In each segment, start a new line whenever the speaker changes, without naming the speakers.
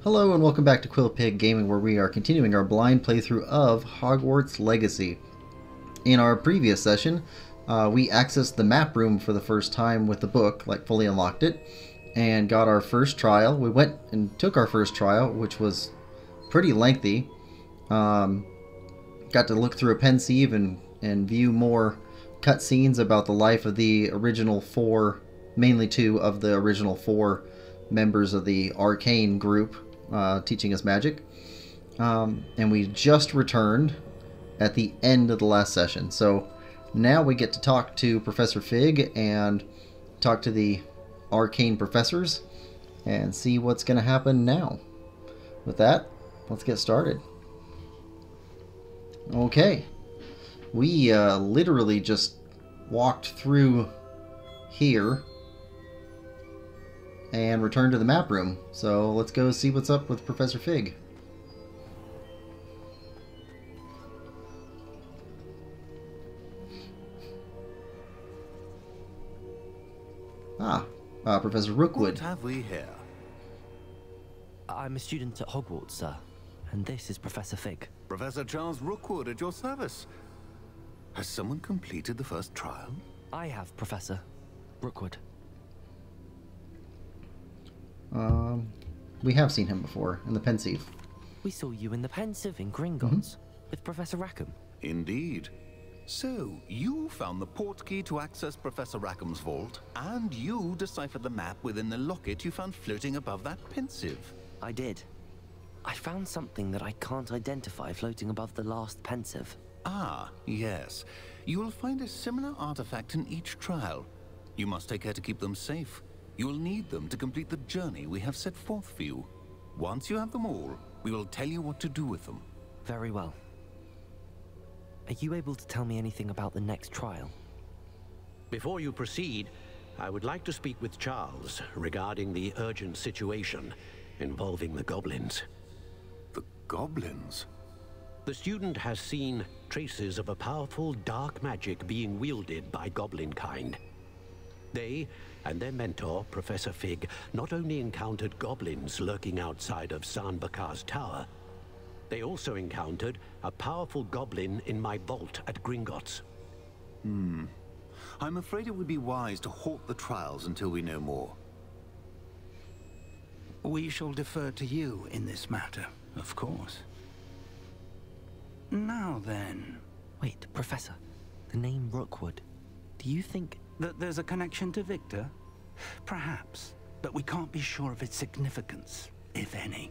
Hello and welcome back to Quillpig Gaming, where we are continuing our blind playthrough of Hogwarts Legacy. In our previous session, we accessed the map room for the first time with the book, like fully unlocked it, and got our first trial. We went and took our first trial, which was pretty lengthy. Got to look through a pensieve and view more cutscenes about the life of the original four, mainly two of the original four members of the arcane group teaching us magic. And we just returned at the end of the last session. So now we get to talk to Professor Fig and talk to the arcane professors and see what's going to happen now. With that, let's get started. Okay. We literally just walked through here and returned to the map room. So let's go see what's up with Professor Fig. Professor Rookwood.
What have we here?
I'm a student at Hogwarts, sir, and this is Professor Fig.
Professor Charles Rookwood at your service. Has someone completed the first trial?
I have, Professor Rookwood.
We have seen him before in the pensieve.
We saw you in the pensieve in Gringotts with Professor Rackham.
Indeed. So, you found the portkey to access Professor Rackham's vault, and you deciphered the map within the locket you found floating above that pensieve.
I did. I found something that I can't identify floating above the last pensieve.
Ah, yes. You will find a similar artifact in each trial. You must take care to keep them safe. You will need them to complete the journey we have set forth for you. Once you have them all, we will tell you what to do with them.
Very well. Are you able to tell me anything about the next trial?
Before you proceed, I would like to speak with Charles regarding the urgent situation involving the goblins.
The goblins?
The student has seen traces of a powerful dark magic being wielded by goblin kind. They and their mentor, Professor Fig, not only encountered goblins lurking outside of San Bakar's tower, they also encountered a powerful goblin in my vault at Gringotts.
I'm afraid it would be wise to halt the trials until we know more.
We shall defer to you in this matter, of course. Now then...
Wait, Professor. The name Rookwood. Do you think...
that there's a connection to Victor? Perhaps, but we can't be sure of its significance, if any.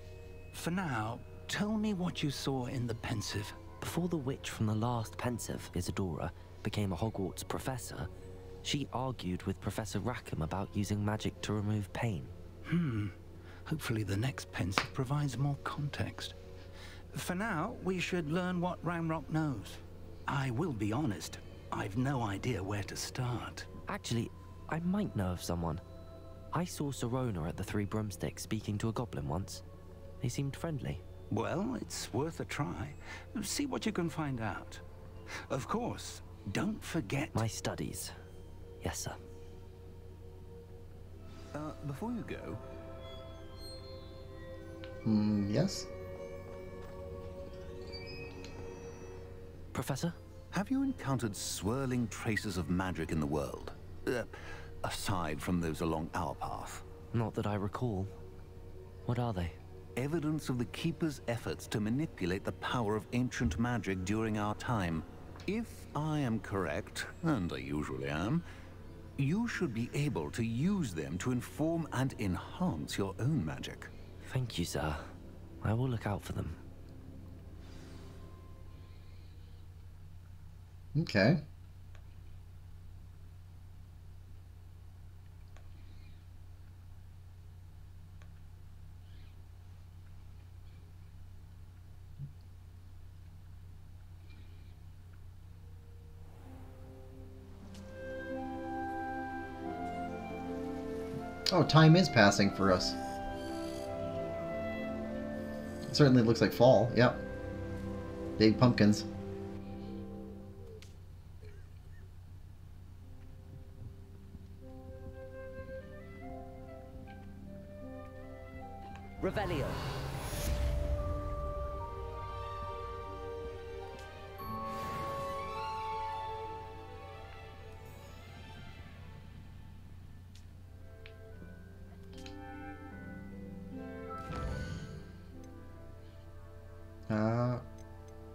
For now, tell me what you saw in the pensieve.
Before the witch from the last pensieve, Isadora, became a Hogwarts professor, she argued with Professor Rackham about using magic to remove pain.
Hopefully the next pensieve provides more context. For now, we should learn what Ramrock knows. I will be honest, I've no idea where to start.
Actually, I might know of someone. I saw Serona at the Three Broomsticks speaking to a goblin once. They seemed friendly.
Well, it's worth a try. See what you can find out. Of course, don't forget...
My studies. Yes, sir.
Before you go...
Yes?
Professor?
Have you encountered swirling traces of magic in the world? Aside from those along our path.
Not that I recall. What are they?
Evidence of the Keeper's efforts to manipulate the power of ancient magic during our time. If I am correct, and I usually am, you should be able to use them to inform and enhance your own magic.
Thank you, sir. I will look out for them.
Okay. Oh, time is passing for us. It certainly looks like fall, yep. Big pumpkins.
Revelio.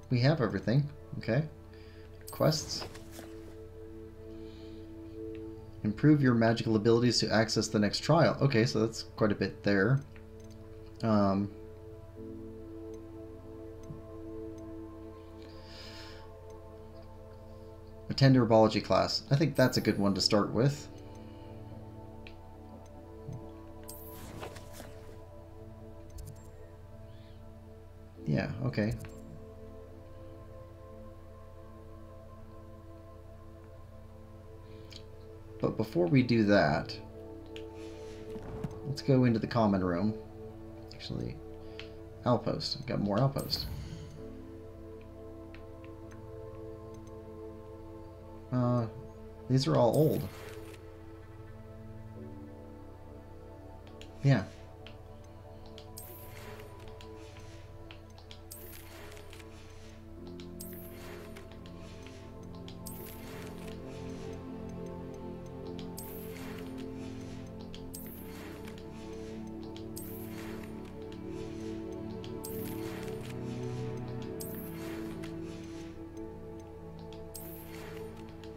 We have everything. Okay. Quests. Improve your magical abilities to access the next trial. Okay, so that's quite a bit there. Attend herbology class. I think that's a good one to start with. Yeah, okay. But before we do that, let's go into the common room. Actually, outpost. I've got more outpost. These are all old. Yeah.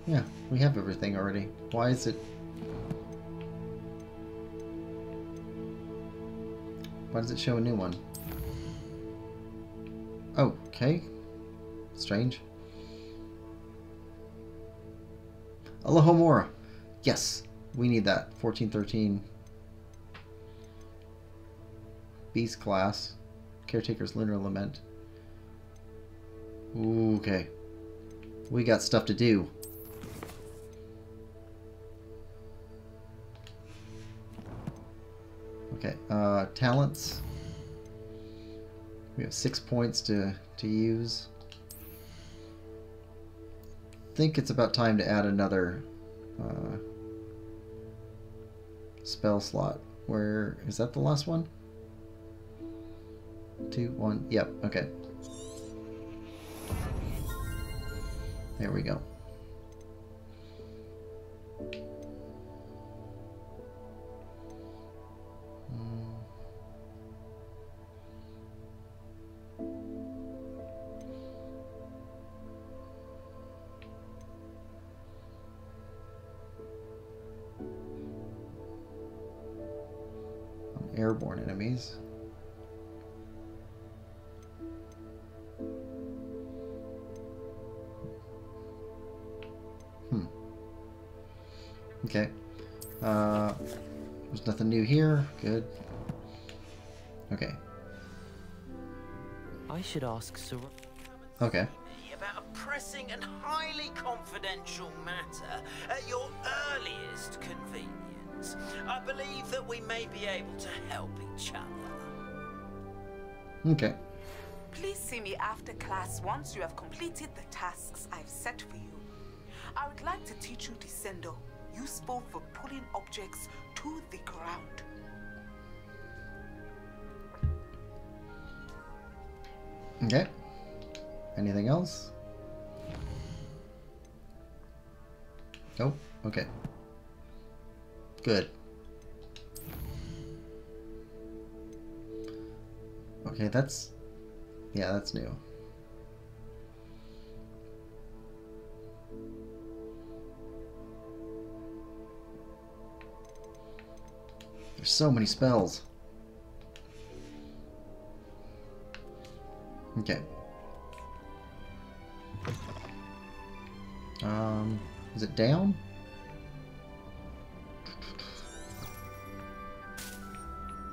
Yeah, we have everything already. Why is it... Why does it show a new one? Oh, okay. Strange. ALOHOMORA. Yes, we need that. 1413. Beast class. Caretaker's Lunar Lament. Ooh, okay. We got stuff to do. Okay, talents. We have 6 points to use. I think it's about time to add another spell slot. Where is that the last one? 2, 1. Yep, okay. There we go. Airborne enemies. Okay. There's nothing new here. Good. Okay.
I should ask Sir.
Okay.
About a pressing and highly confidential matter at your earliest convenience. I believe that we may be able to help each other.
Okay.
Please see me after class once you have completed the tasks I've set for you. I would like to teach you Descendo, useful for pulling objects to the ground.
Okay. Anything else? Nope. Okay. Good. Okay, that's... Yeah, that's new. There's so many spells. Okay. Is it down?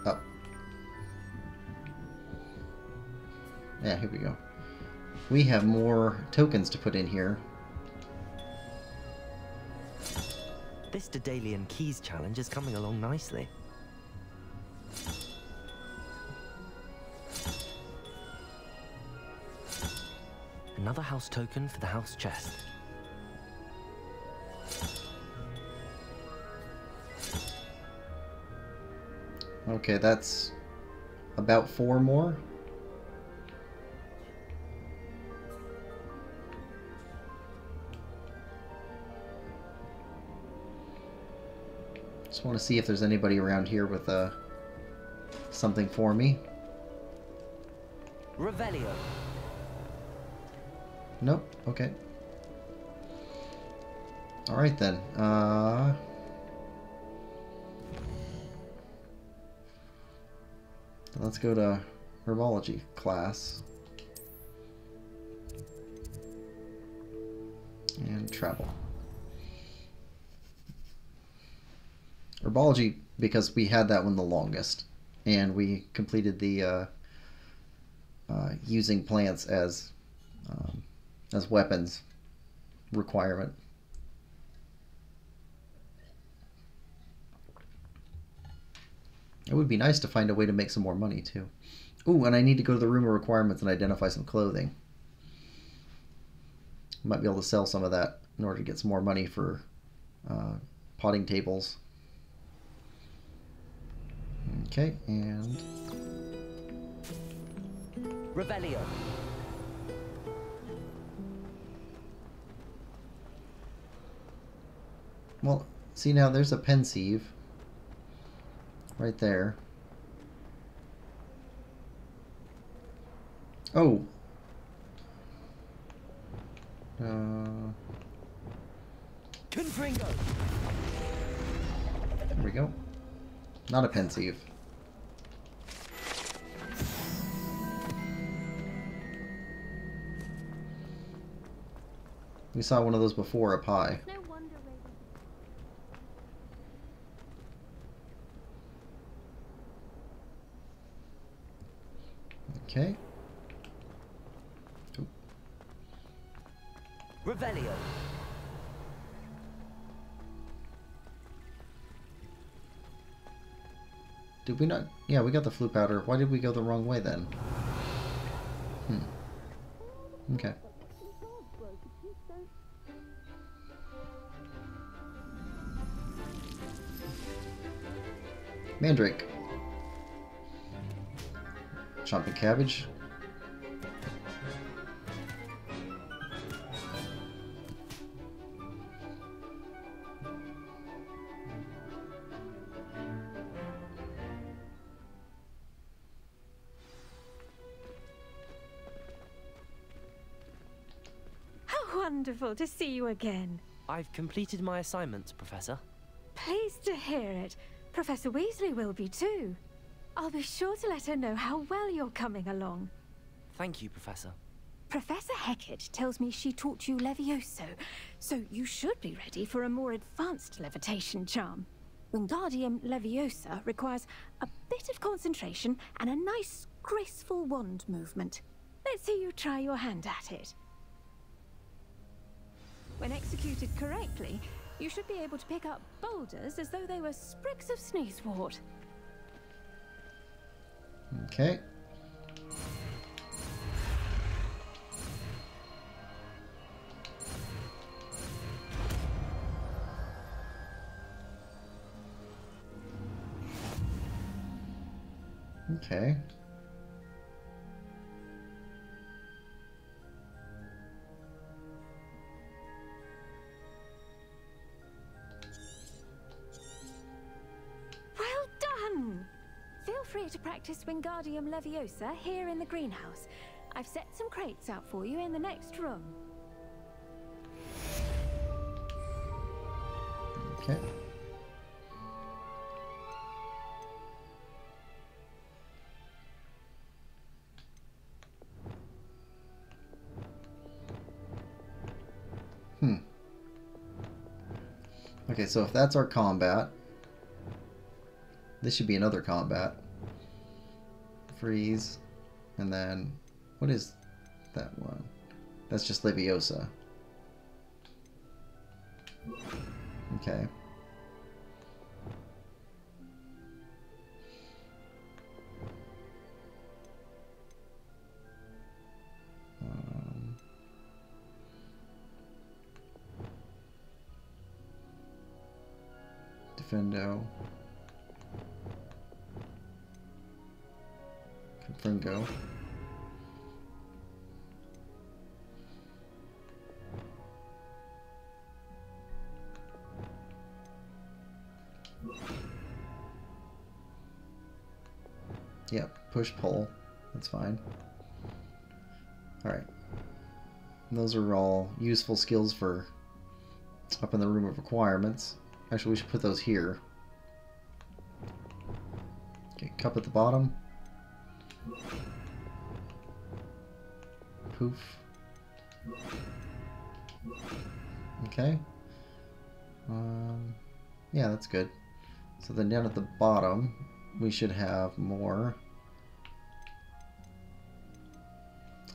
Up. Yeah, here we go. We have more tokens to put in here.
This Daedalian Keys challenge is coming along nicely. Another house token for the house chest.
Okay, that's about 4 more. Just want to see if there's anybody around here with something for me.
Revelio.
Nope. Okay. All right then. Let's go to herbology class and travel. Herbology, because we had that one the longest, and we completed the using plants as weapons requirement. It would be nice to find a way to make some more money too. Ooh, and I need to go to the room of requirements and identify some clothing. Might be able to sell some of that in order to get some more money for potting tables. Okay, and
Revelio.
well, see now there's a pensieve right there. Oh.
Confringo.
There we go. Not a pensieve. We saw one of those before up high.
No wonder
Okay. Ooh.
Revelio.
Did we not? Yeah, we got the flu powder. Why did we go the wrong way then? Okay. Mandrake. Chopping cabbage.
wonderful to see you again.
I've completed my assignments, Professor.
Pleased to hear it. Professor Weasley will be too. I'll be sure to let her know how well you're coming along.
Thank you, Professor.
Professor Hecat tells me she taught you Levioso, so you should be ready for a more advanced levitation charm. Wingardium Leviosa requires a bit of concentration and a nice, graceful wand movement. Let's see you try your hand at it. When executed correctly, you should be able to pick up boulders as though they were sprigs of sneezewort.
Okay. Okay.
Well done! Feel free to practice Wingardium Leviosa here in the greenhouse. I've set some crates out for you in the next room.
Okay. Okay, so if that's our combat, this should be another combat. Freeze, and then what is that one? That's just Leviosa. Okay. Defendo. Fringo. Yep, push pull. That's fine. Alright. Those are all useful skills for up in the room of requirements. Actually, we should put those here. Okay, cup at the bottom. Poof. Okay. Yeah, that's good. So then down at the bottom, we should have more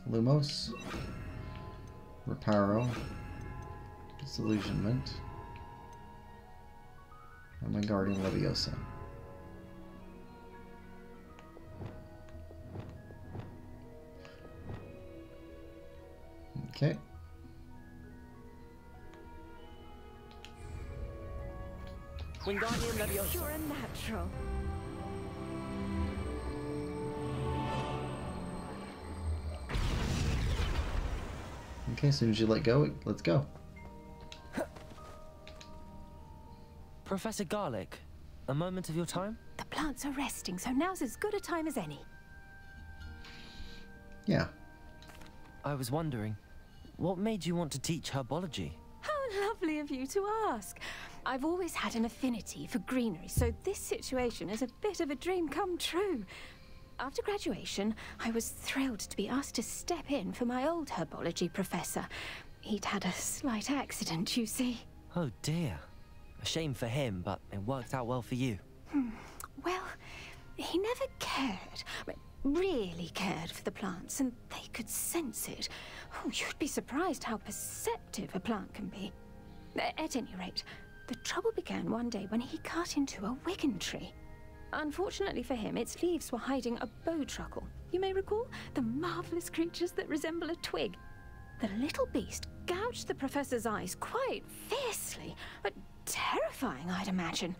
Lumos, Reparo, Disillusionment, and my Guardian Leviosa. Okay.
Wingardium Leviosa.
You're a natural.
Okay, as soon as you let go, let's go.
Professor Garlic, a moment of your time?
The plants are resting, so now's as good a time as any.
Yeah.
I was wondering, what made you want to teach herbology?
How lovely of you to ask. I've always had an affinity for greenery, so this situation is a bit of a dream come true. After graduation, I was thrilled to be asked to step in for my old herbology professor. He'd had a slight accident, you see.
Oh dear. A shame for him, but it worked out well for you.
Well, he never cared, really cared for the plants, and they could sense it. Oh, you'd be surprised how perceptive a plant can be. At any rate, the trouble began one day when he cut into a wigan tree. Unfortunately for him, its leaves were hiding a bowtruckle. You may recall the marvelous creatures that resemble a twig. The little beast gouged the professor's eyes quite fiercely, but terrifying, I'd imagine.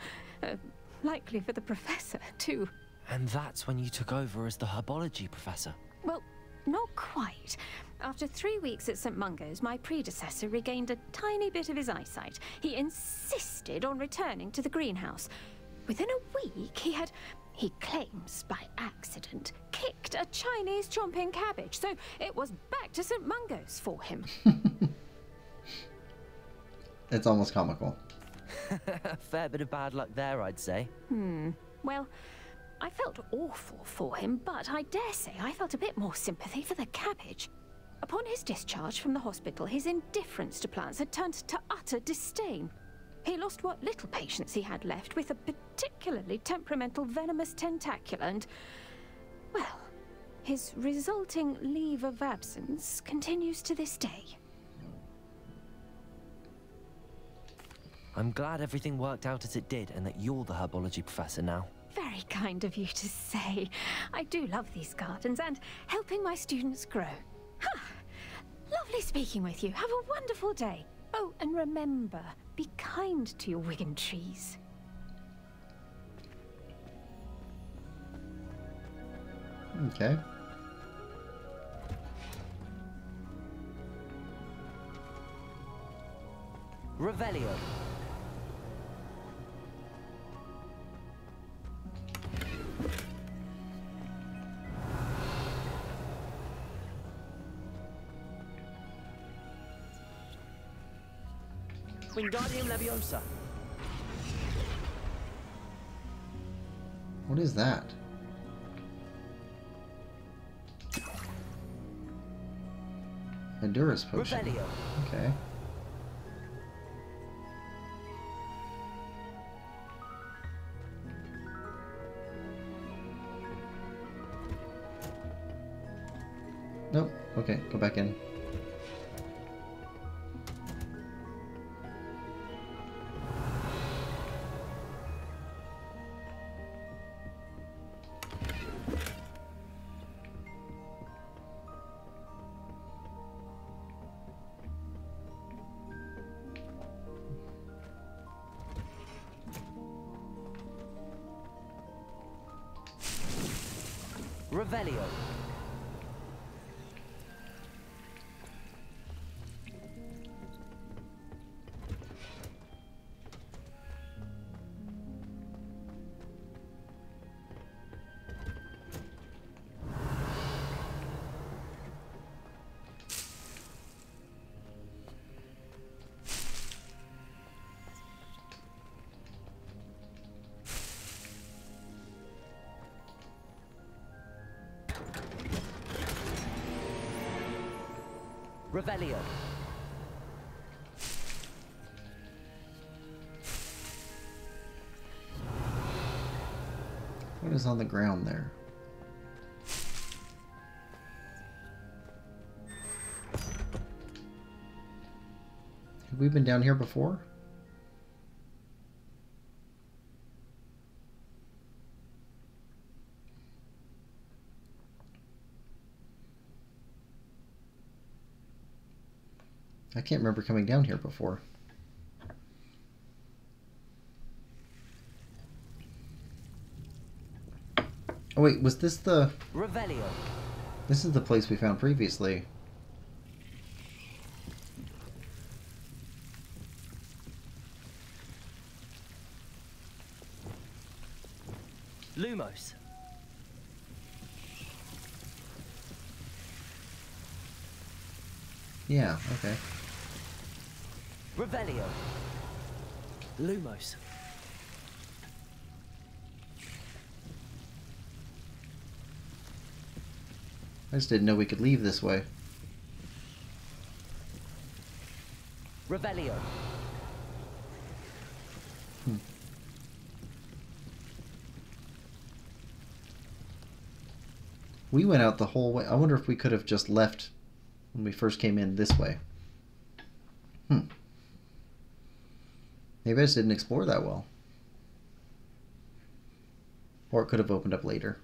Likely for the professor, too.
And that's when you took over as the herbology professor?
Well, not quite. After 3 weeks at St. Mungo's, my predecessor regained a tiny bit of his eyesight. He insisted on returning to the greenhouse. Within a week, he claims by accident, kicked a Chinese chomping cabbage, so it was back to St. Mungo's for him.
It's almost comical.
A fair bit of bad luck there, I'd say.
Well, I felt awful for him, but I dare say I felt a bit more sympathy for the cabbage. Upon his discharge from the hospital, his indifference to plants had turned to utter disdain. He lost what little patience he had left with a particularly temperamental venomous tentacula and, well, his resulting leave of absence continues to this day.
I'm glad everything worked out as it did and that you're the herbology professor now.
Very kind of you to say. I do love these gardens and helping my students grow. Lovely speaking with you. Have a wonderful day. Oh, and remember, be kind to your wigan trees.
Okay.
Revelio. Wingardium Leviosa.
What is that? Endurance potion.
Revelio.
Okay. Nope. Okay, go back in.
Revelio. Revelio.
What is on the ground there? Have we been down here before? I can't remember coming down here before. Oh wait, was this the...
Revelio.
This is the place we found previously.
Lumos.
Yeah, okay.
Revelio. Lumos.
I just didn't know we could leave this way.
Revelio.
We went out the whole way. I wonder if we could have just left when we first came in this way. Maybe I just didn't explore that well. Or it could have opened up later.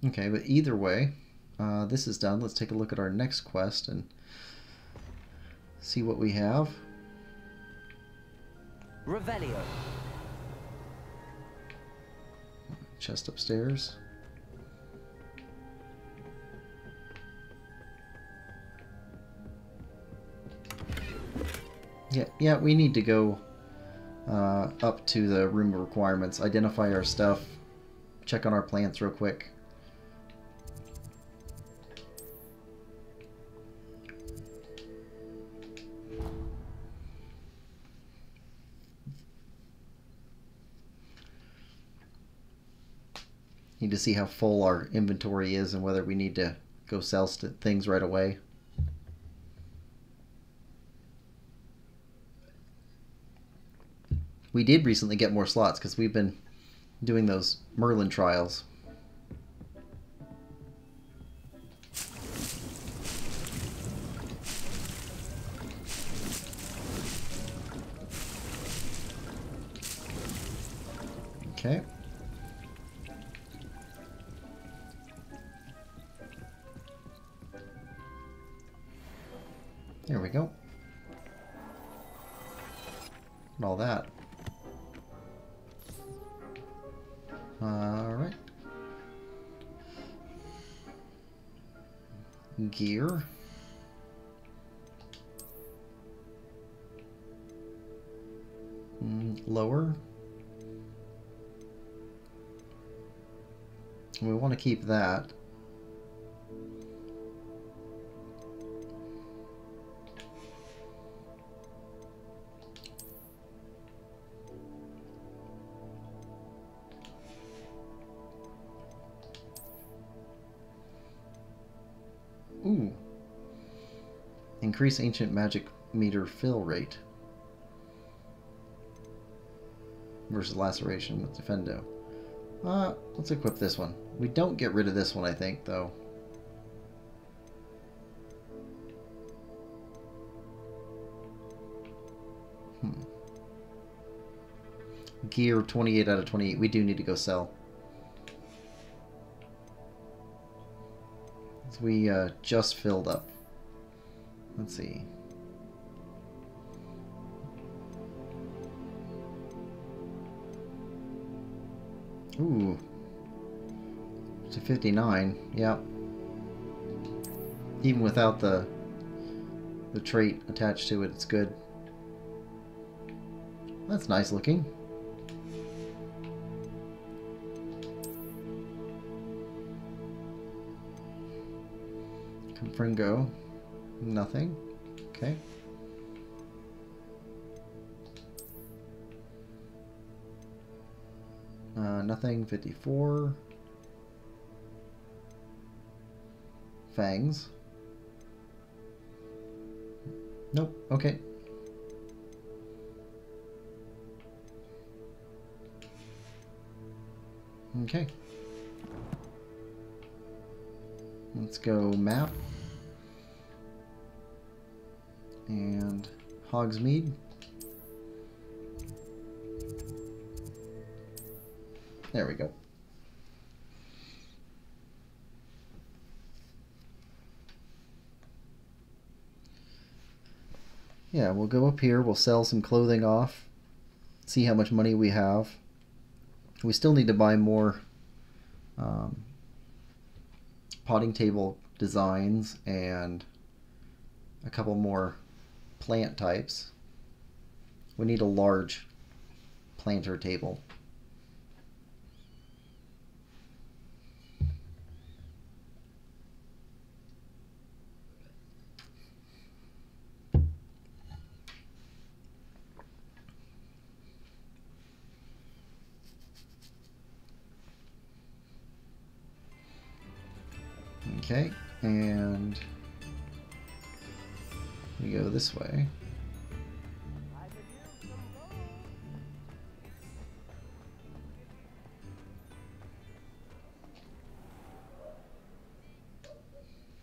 Okay, but either way, this is done. Let's take a look at our next quest and see what we have.
Revelio.
Chest upstairs. Yeah, we need to go up to the room of requirements, identify our stuff, check on our plants real quick. Need to see how full our inventory is and whether we need to go sell things right away. We did recently get more slots because we've been doing those Merlin trials. Okay. There we go. And all that. Alright. Gear. Lower. We want to keep that. Ooh. Increase ancient magic meter fill rate. Versus laceration with Defendo. Let's equip this one. We don't get rid of this one, I think, though. Gear 28 out of 28. We do need to go sell. We just filled up. Let's see. Ooh. To 59. Yep. Even without the trait attached to it, it's good. That's nice looking. Confringo. Nothing. Okay. Nothing. 54. Fangs. Nope. Okay. Okay. Let's go map. And Hogsmeade. There we go. Yeah, we'll go up here, we'll sell some clothing off, see how much money we have. We still need to buy more potting table designs and a couple more plant types. We need a large planter table. Okay, and we go this way.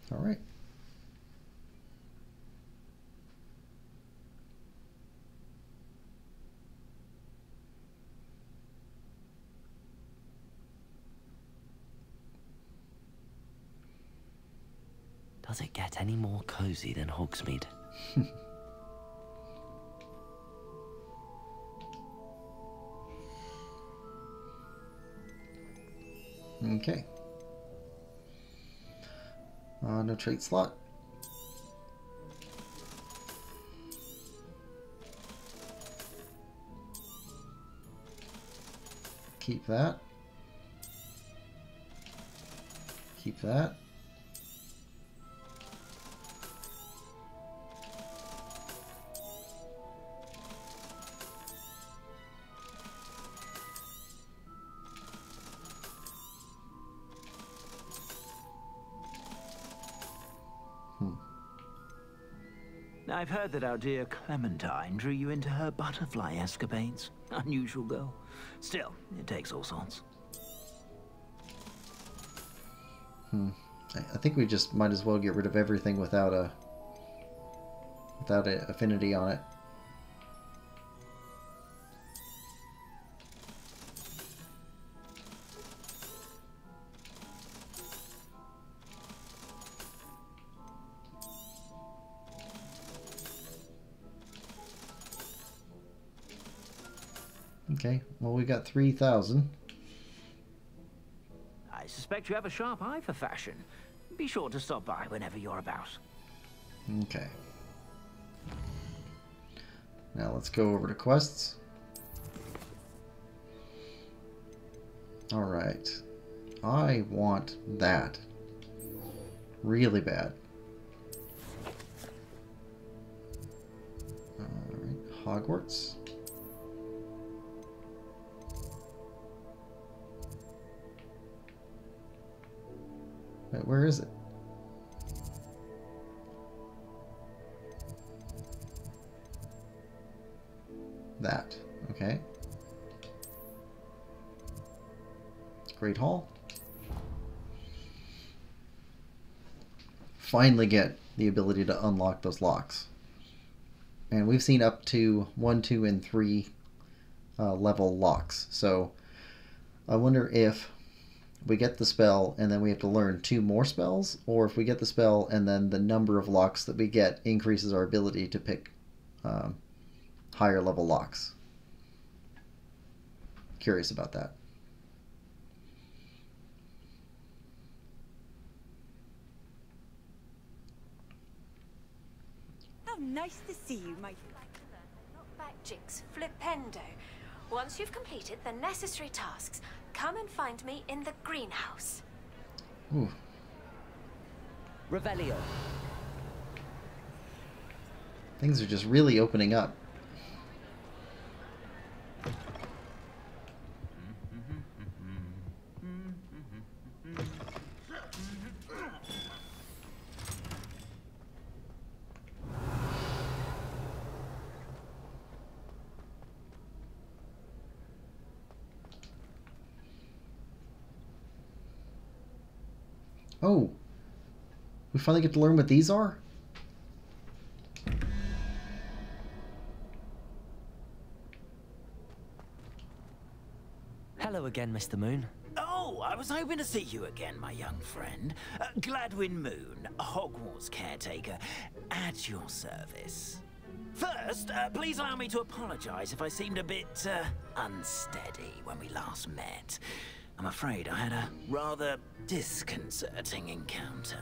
All right.
Does it get any more cozy than Hogsmeade?
Okay. No trait slot. Keep that. Keep that.
I've heard that our dear Clementine drew you into her butterfly escapades. Unusual girl. Still, it takes all sorts.
I think we just might as well get rid of everything without a affinity on it. Okay, well we got 3,000.
I suspect you have a sharp eye for fashion. Be sure to stop by whenever you're about.
Okay. Now let's go over to quests. Alright. I want that. Really bad. Alright, Hogwarts. Wait, where is it? That. Okay. Great Hall. Finally get the ability to unlock those locks. And we've seen up to 1, 2, and 3 level locks. So I wonder if we get the spell and then we have to learn 2 more spells, or if we get the spell and then the number of locks that we get increases our ability to pick higher level locks. Curious about that.
Nice to see you, my...
Not back jigs, flipendo. Once you've completed the necessary tasks, come and find me in the greenhouse.
Ooh.
Revelio.
Things are just really opening up. Oh, we finally get to learn what these are?
Hello again, Mr. Moon.
Oh, I was hoping to see you again, my young friend. Gladwin Moon, Hogwarts caretaker, at your service. First, please allow me to apologize if I seemed a bit unsteady when we last met. I'm afraid I had a rather disconcerting encounter.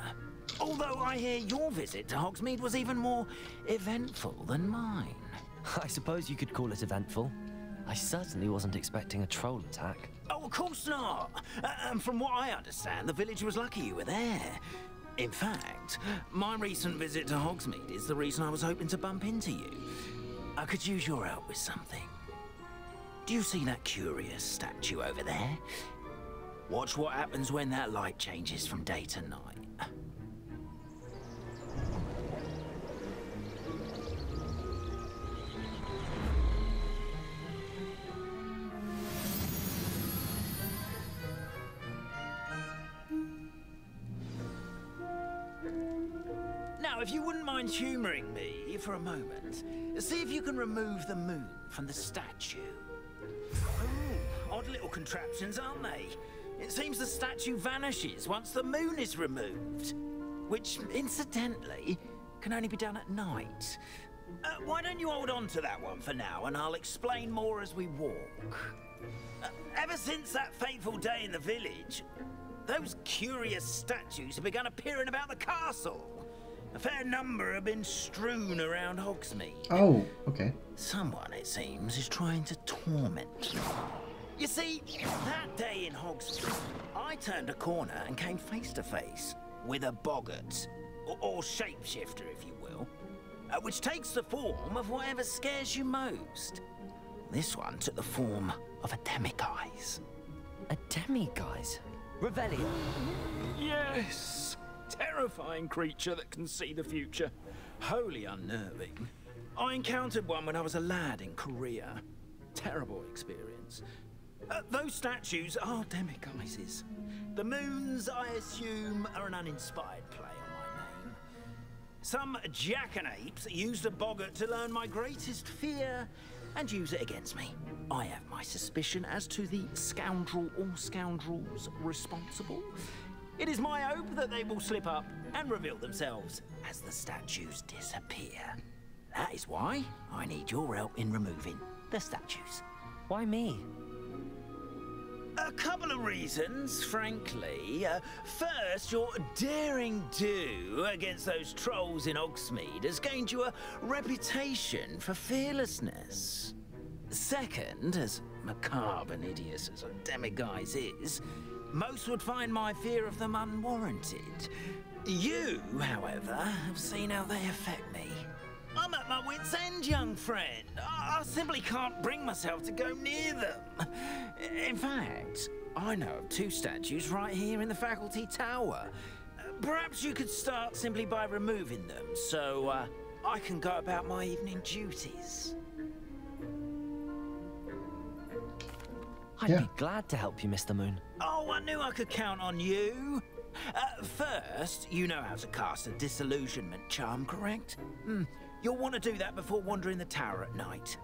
Although I hear your visit to Hogsmeade was even more eventful than mine.
I suppose you could call it eventful. I certainly wasn't expecting a troll attack.
Oh, of course not. And from what I understand, the village was lucky you were there. In fact, my recent visit to Hogsmeade is the reason I was hoping to bump into you. I could use your help with something. Do you see that curious statue over there? Watch what happens when that light changes from day to night. Now, if you wouldn't mind humoring me for a moment, see if you can remove the moon from the statue. Oh, odd little contraptions, aren't they? It seems the statue vanishes once the moon is removed. Which, incidentally, can only be done at night. Why don't you hold on to that one for now, and I'll explain more as we walk. Ever since that fateful day in the village, those curious statues have begun appearing about the castle. A fair number have been strewn around Hogsmeade.
Oh, okay.
Someone, it seems, is trying to torment you. You see, that day in Hogsmeade, I turned a corner and came face to face with a boggart, or shapeshifter, if you will, which takes the form of whatever scares you most. This one took the form of a demiguise.
A demiguise? Revelio.
Yes! Terrifying creature that can see the future. Wholly unnerving. I encountered one when I was a lad in Korea. Terrible experience. Those statues are demiguises. The moons, I assume, are an uninspired play on my name. Some jackanapes used a boggart to learn my greatest fear and use it against me. I have my suspicion as to the scoundrel or scoundrels responsible. It is my hope that they will slip up and reveal themselves as the statues disappear. That is why I need your help in removing the statues.
Why me?
A couple of reasons, frankly. First, your daring do against those trolls in Hogsmeade has gained you a reputation for fearlessness. Second, as macabre and hideous as a demiguise is, most would find my fear of them unwarranted. You, however, have seen how they affect me. I'm at my wit's end, young friend. I simply can't bring myself to go near them. In fact, I know of two statues right here in the faculty tower. Perhaps you could start simply by removing them, so I can go about my evening duties.
I'd be glad to help you, Mr. Moon.
Oh, I knew I could count on you. First, you know how to cast a disillusionment charm, correct? You'll want to do that before wandering the tower at night.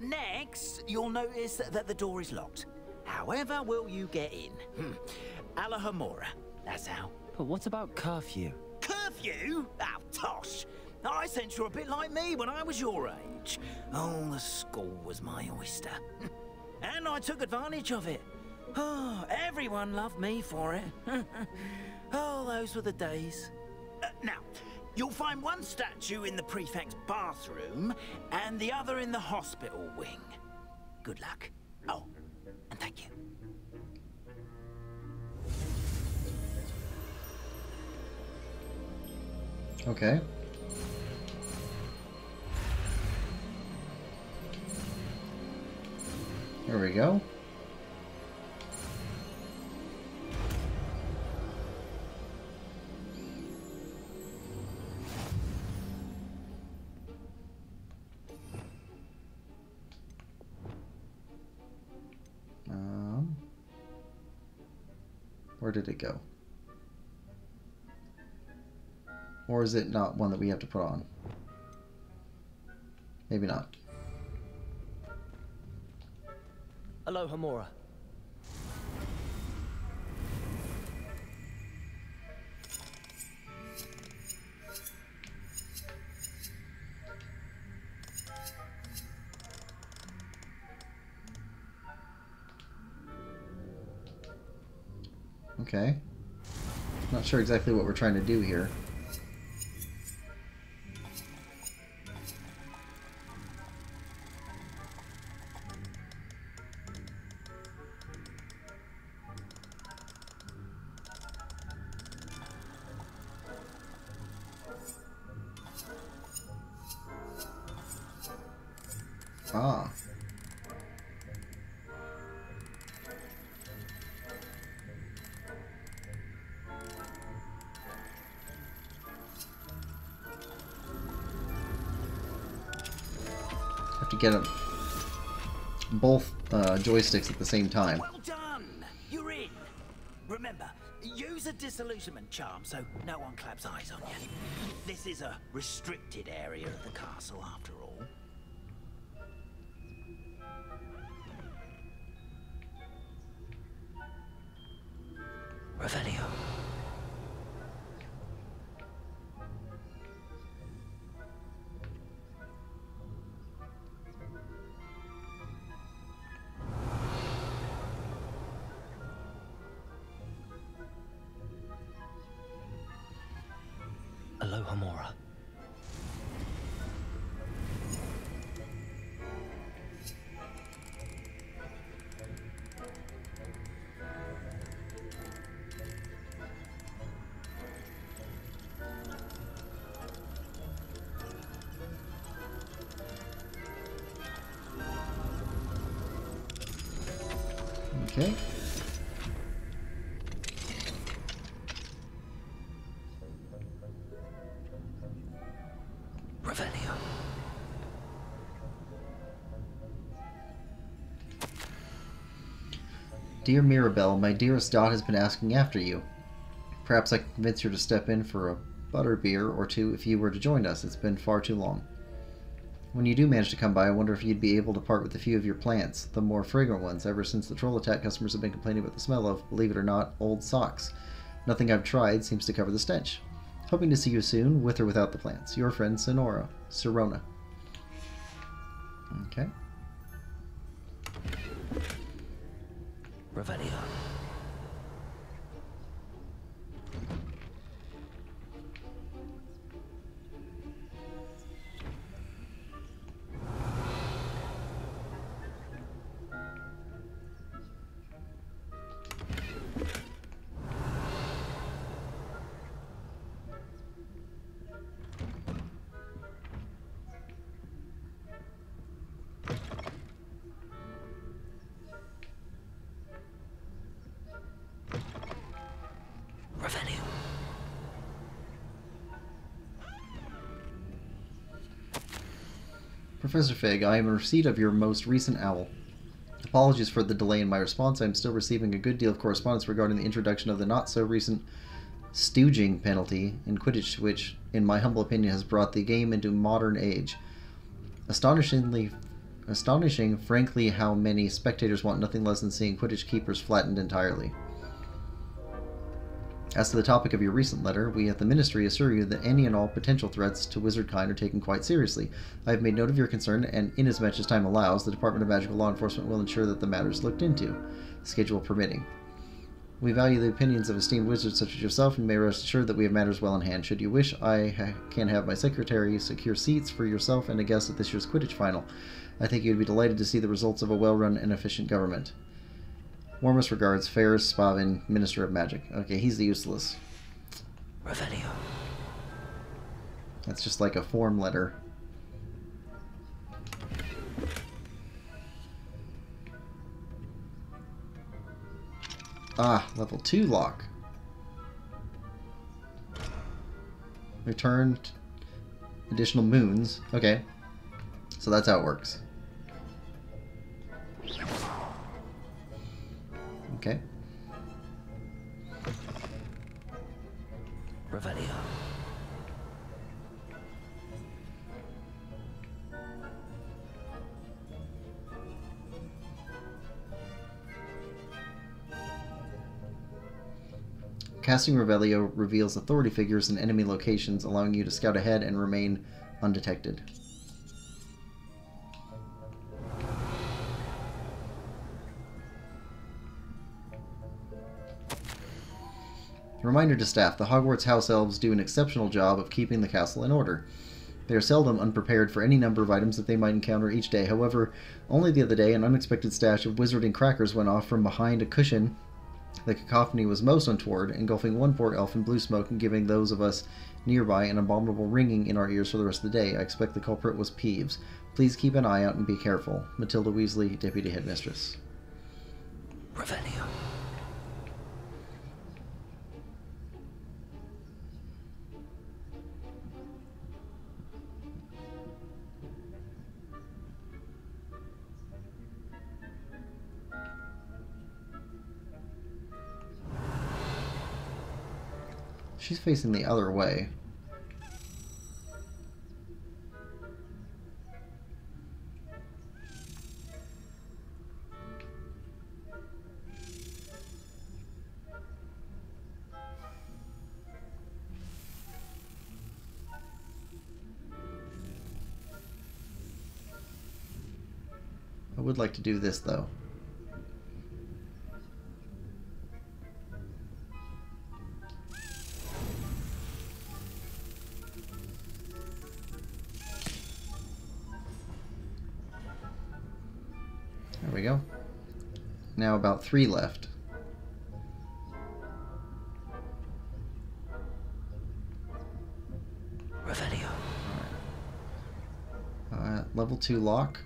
Next, you'll notice that the door is locked. However will you get in? ALOHOMORA, that's how.
But what about curfew?
Curfew? Oh, tosh. I sense you're a bit like me when I was your age. Oh, the school was my oyster. And I took advantage of it. Oh, everyone loved me for it. Oh, those were the days. Now, You'll find one statue in the prefect's bathroom and the other in the hospital wing. Good luck. Oh, and thank you.
Okay. There we go. Where did it go? Or is it not one that we have to put on? Maybe not.
ALOHOMORA.
Okay. Not sure exactly what we're trying to do here. Ah. Have to get them both joysticks at the same time.
Well done! You're in! Remember, use a disillusionment charm so no one claps eyes on you. This is a restricted area of the castle after all.
Revelio. ALOHOMORA.
Okay.
Revelio.
Dear Mirabelle, my dearest Dot has been asking after you. Perhaps I can convince her to step in for a butterbeer or two if you were to join us. It's been far too long. When you do manage to come by, I wonder if you'd be able to part with a few of your plants, the more fragrant ones. Ever since the troll attack, customers have been complaining about the smell of, believe it or not, old socks. Nothing I've tried seems to cover the stench. Hoping to see you soon, with or without the plants. Your friend, Sirona. Okay.
Revelio. Revelio.
Professor Fig, I am in receipt of your most recent owl. Apologies for the delay in my response. I am still receiving a good deal of correspondence regarding the introduction of the not-so-recent stooging penalty in Quidditch, which, in my humble opinion, has brought the game into modern age. Astonishing, frankly, how many spectators want nothing less than seeing Quidditch keepers flattened entirely. As to the topic of your recent letter, we at the Ministry assure you that any and all potential threats to wizardkind are taken quite seriously. I have made note of your concern, and inasmuch as time allows, the Department of Magical Law Enforcement will ensure that the matter is looked into, schedule permitting. We value the opinions of esteemed wizards such as yourself, and may rest assured that we have matters well in hand. Should you wish, I can have my secretary secure seats for yourself and a guest at this year's Quidditch final. I think you would be delighted to see the results of a well-run and efficient government. Warmest regards, Ferris Spavin, Minister of Magic. Okay, he's the useless.
Revelio.
That's just like a form letter. Ah, level 2 lock. Returned additional moons. Okay. So that's how it works. Okay.
Revelio.
Casting Revelio reveals authority figures in enemy locations, allowing you to scout ahead and remain undetected. Reminder to staff, the Hogwarts House Elves do an exceptional job of keeping the castle in order. They are seldom unprepared for any number of items that they might encounter each day. However, only the other day an unexpected stash of wizarding crackers went off from behind a cushion. The cacophony was most untoward, engulfing one poor elf in blue smoke and giving those of us nearby an abominable ringing in our ears for the rest of the day. I expect the culprit was Peeves. Please keep an eye out and be careful. Matilda Weasley, Deputy Headmistress.
Revelio.
She's facing the other way. I would like to do this though. There we go. Now about 3 left.
Revelio.
Level 2 lock.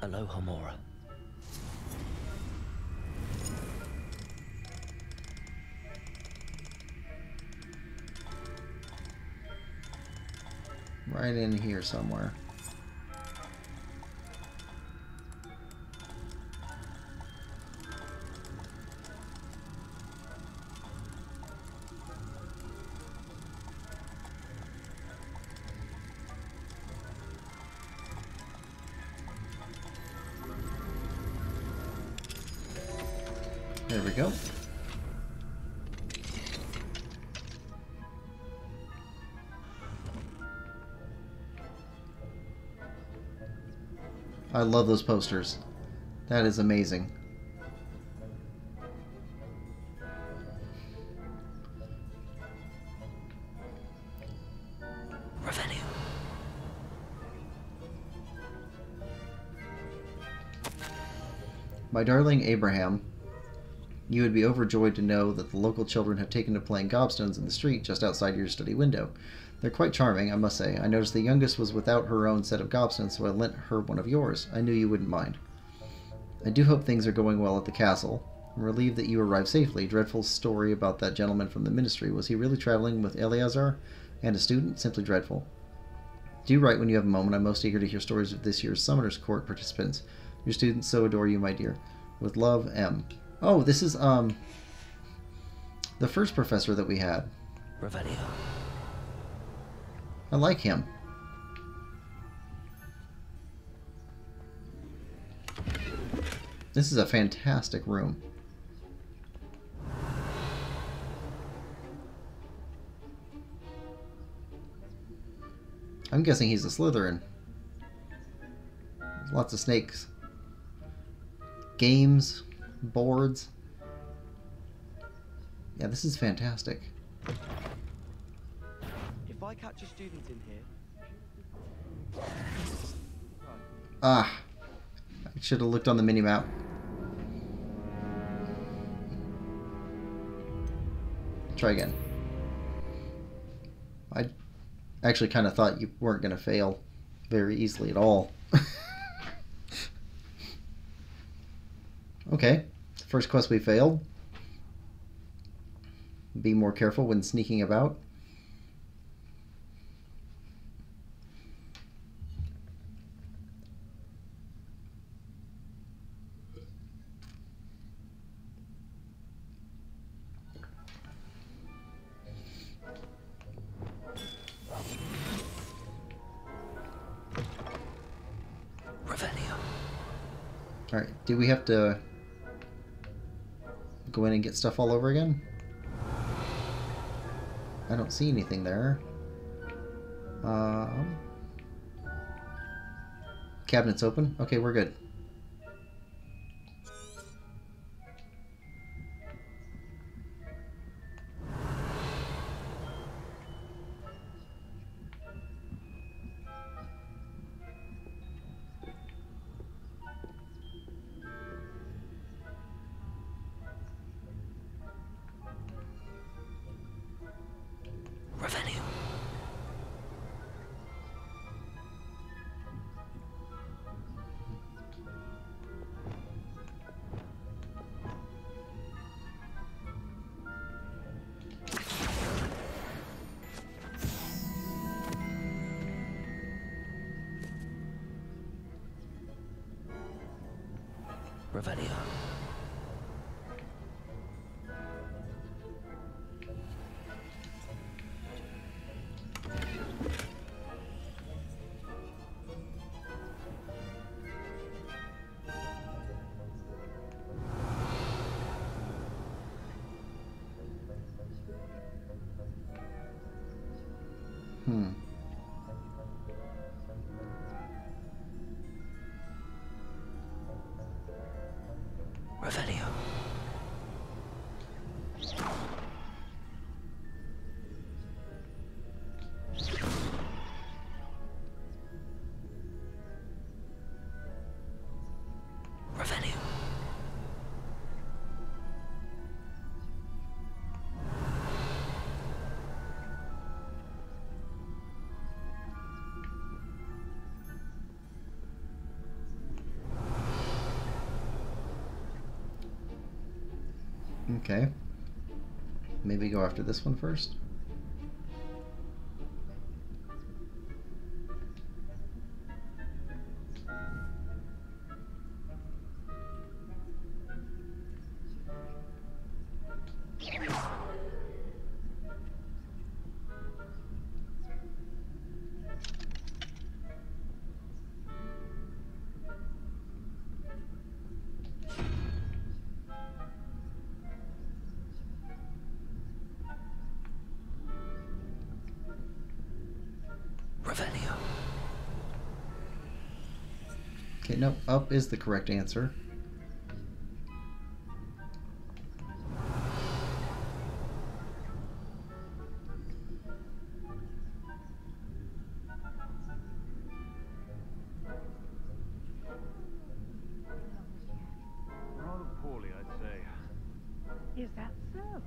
ALOHOMORA.
Right in here somewhere. There we go. I love those posters. That is amazing.
Revelio.
My darling Abraham, you would be overjoyed to know that the local children have taken to playing gobstones in the street just outside your study window. They're quite charming, I must say. I noticed the youngest was without her own set of gobstones, so I lent her one of yours. I knew you wouldn't mind. I do hope things are going well at the castle. I'm relieved that you arrived safely. Dreadful story about that gentleman from the ministry. Was he really traveling with Eleazar and a student? Simply dreadful. Do write when you have a moment. I'm most eager to hear stories of this year's Summoner's Court participants. Your students so adore you, my dear. With love, M. Oh, this is, the first professor that we had.
Revelio.
I like him. This is a fantastic room. I'm guessing he's a Slytherin. lots of snakes. Games, boards. Yeah, this is fantastic.
If I catch a student in here...
Ah, I should have looked on the mini-map. Try again. I actually kind of thought you weren't going to fail very easily at all. Okay, first quest we failed. Be more careful when sneaking about. Alright, do we have to go in and get stuff all over again? I don't see anything there. Cabinet's open? Okay, we're good.
Revelio. Revelio. Revelio.
Okay. Maybe go after this one first.
Revelio.
Okay, no, up is the correct answer.
Rather poorly, I'd say.
Is that so?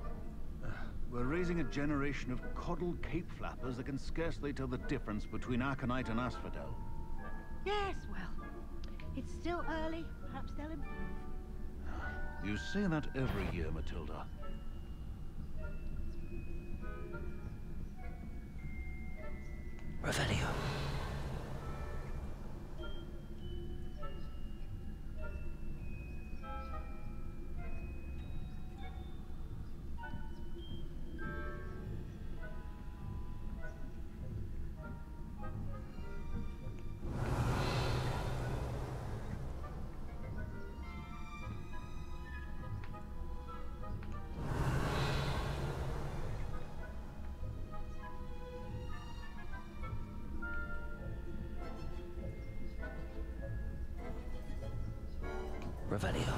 We're raising a generation of coddled cape flappers that can scarcely tell the difference between aconite and asphodel.
Yes, well, it's still early. Perhaps they'll improve.
You say that every year, Matilda.
Revelio. Revelio.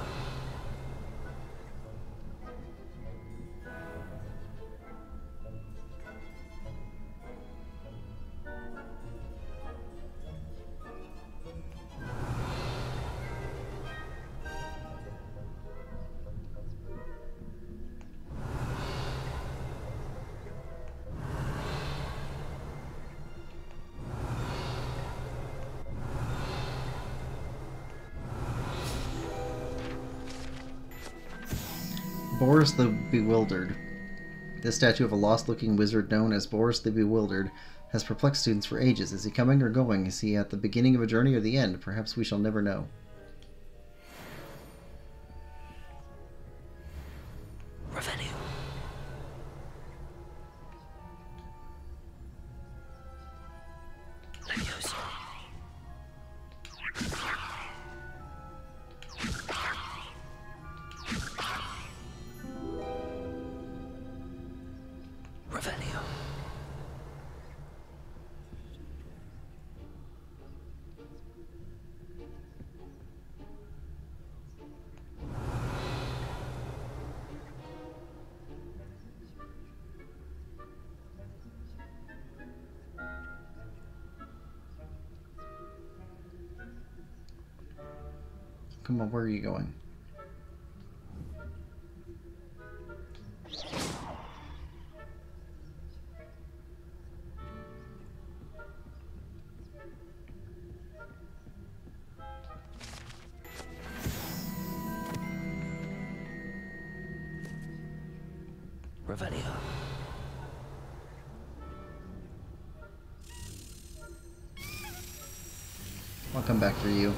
Boris the Bewildered. This statue of a lost-looking wizard known as Boris the Bewildered has perplexed students for ages. Is he coming or going? Is he at the beginning of a journey or the end? Perhaps we shall never know.
Revelio. Levioso. Revelio.
Come on, where are you going?
Revelio.
I'll come back for you.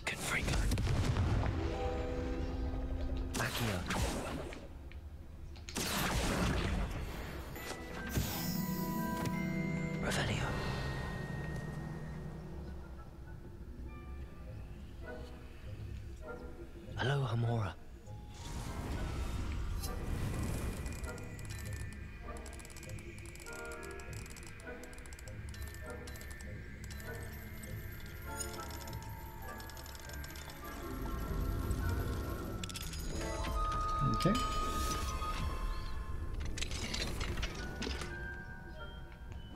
Confringo. Accio. Revelio. ALOHOMORA.
Okay.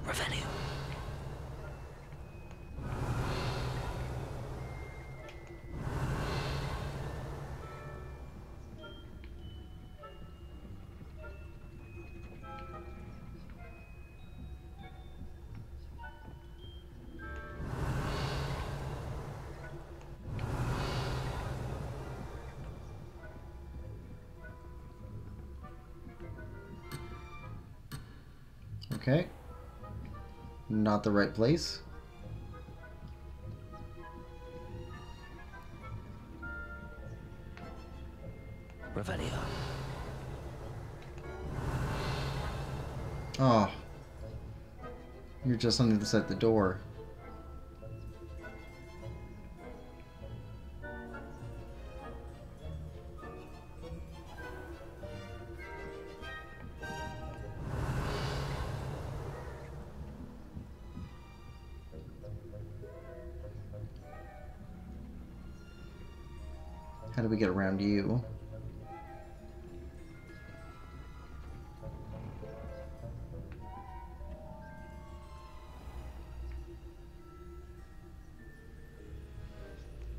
Revelio.
Okay. Not the right place.
Revelio.
Oh. You're just on the other side of the door. How do we get around you?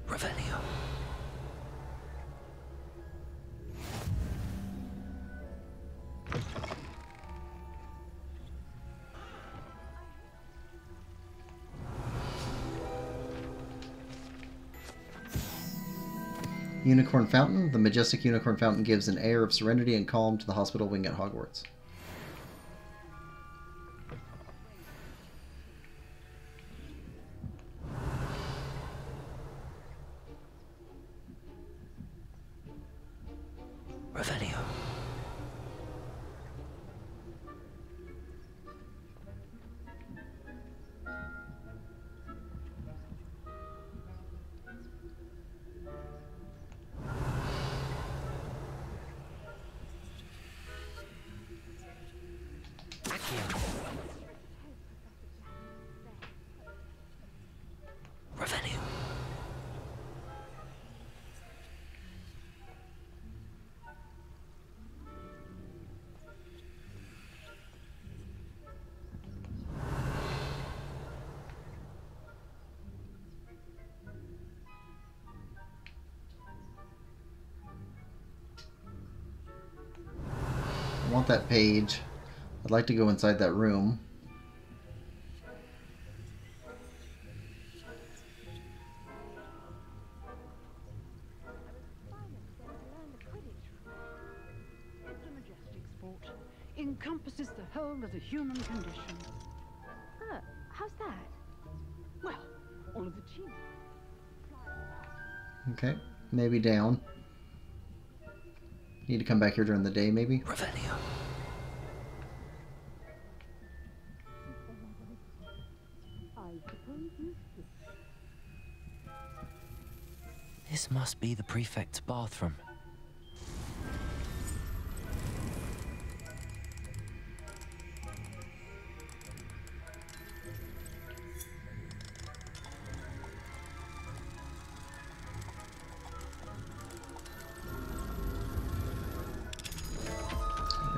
Revelio.
Unicorn Fountain. The majestic Unicorn Fountain gives an air of serenity and calm to the hospital wing at Hogwarts.
Revelio. Accio.
want that page. I'd like to go inside that room.
It's a majestic sport. Encompasses the whole of the human condition.
Oh, how's that?
Well, all of the cheese.
Okay, maybe down. Need to come back here during the day, maybe?
Revelio. This must be the prefect's bathroom.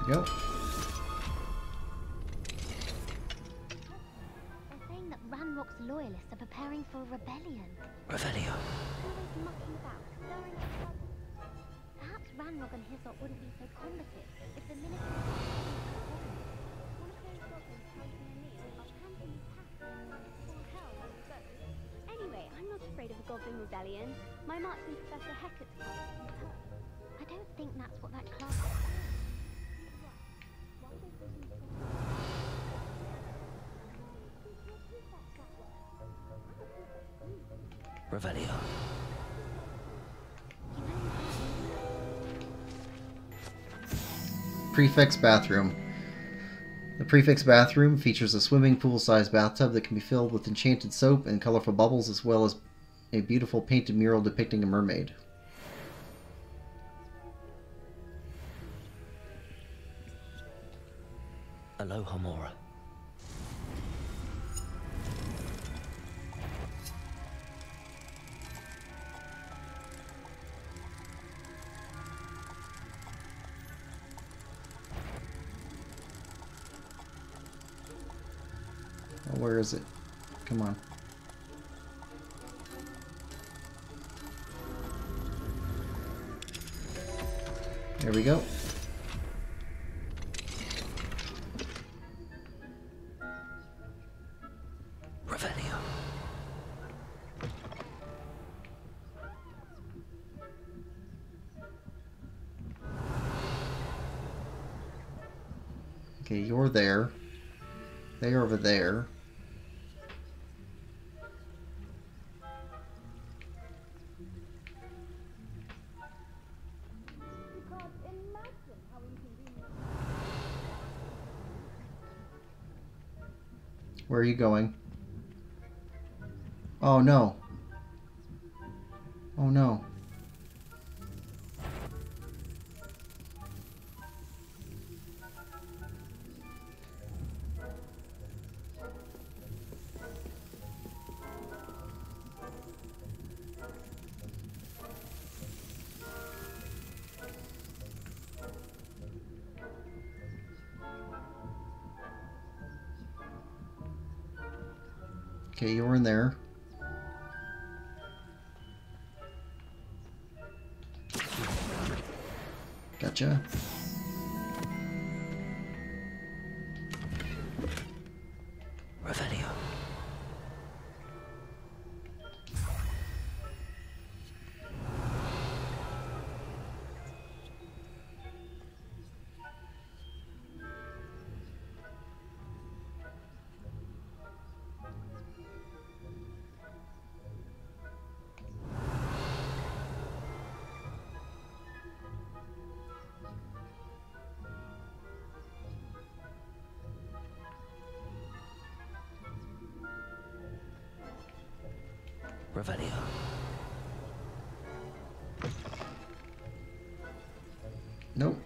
There we go.
They're saying that Ranrock's loyalists are preparing for a rebellion.
Revelio.
Always mucking about, stirring up trouble. Perhaps Ranrock and his lot wouldn't be so combative if the military was one of those goblins taking a knee are camping tasks. Or hell, I suppose. Anyway, I'm not afraid of a goblin rebellion. My marksman Professor Hecat's class. I don't think that's what that class is.
Revelio.
Prefect's bathroom. The prefect's bathroom features a swimming pool-sized bathtub that can be filled with enchanted soap and colorful bubbles, as well as a beautiful painted mural depicting a mermaid.
ALOHOMORA.
Oh, where is it? Come on. There we go.
Revelio.
Okay, you're there. They're over there. Where are you going? Oh no. Oh no. Okay, you're in there. Gotcha.
Revelio. Revelio.
Nope.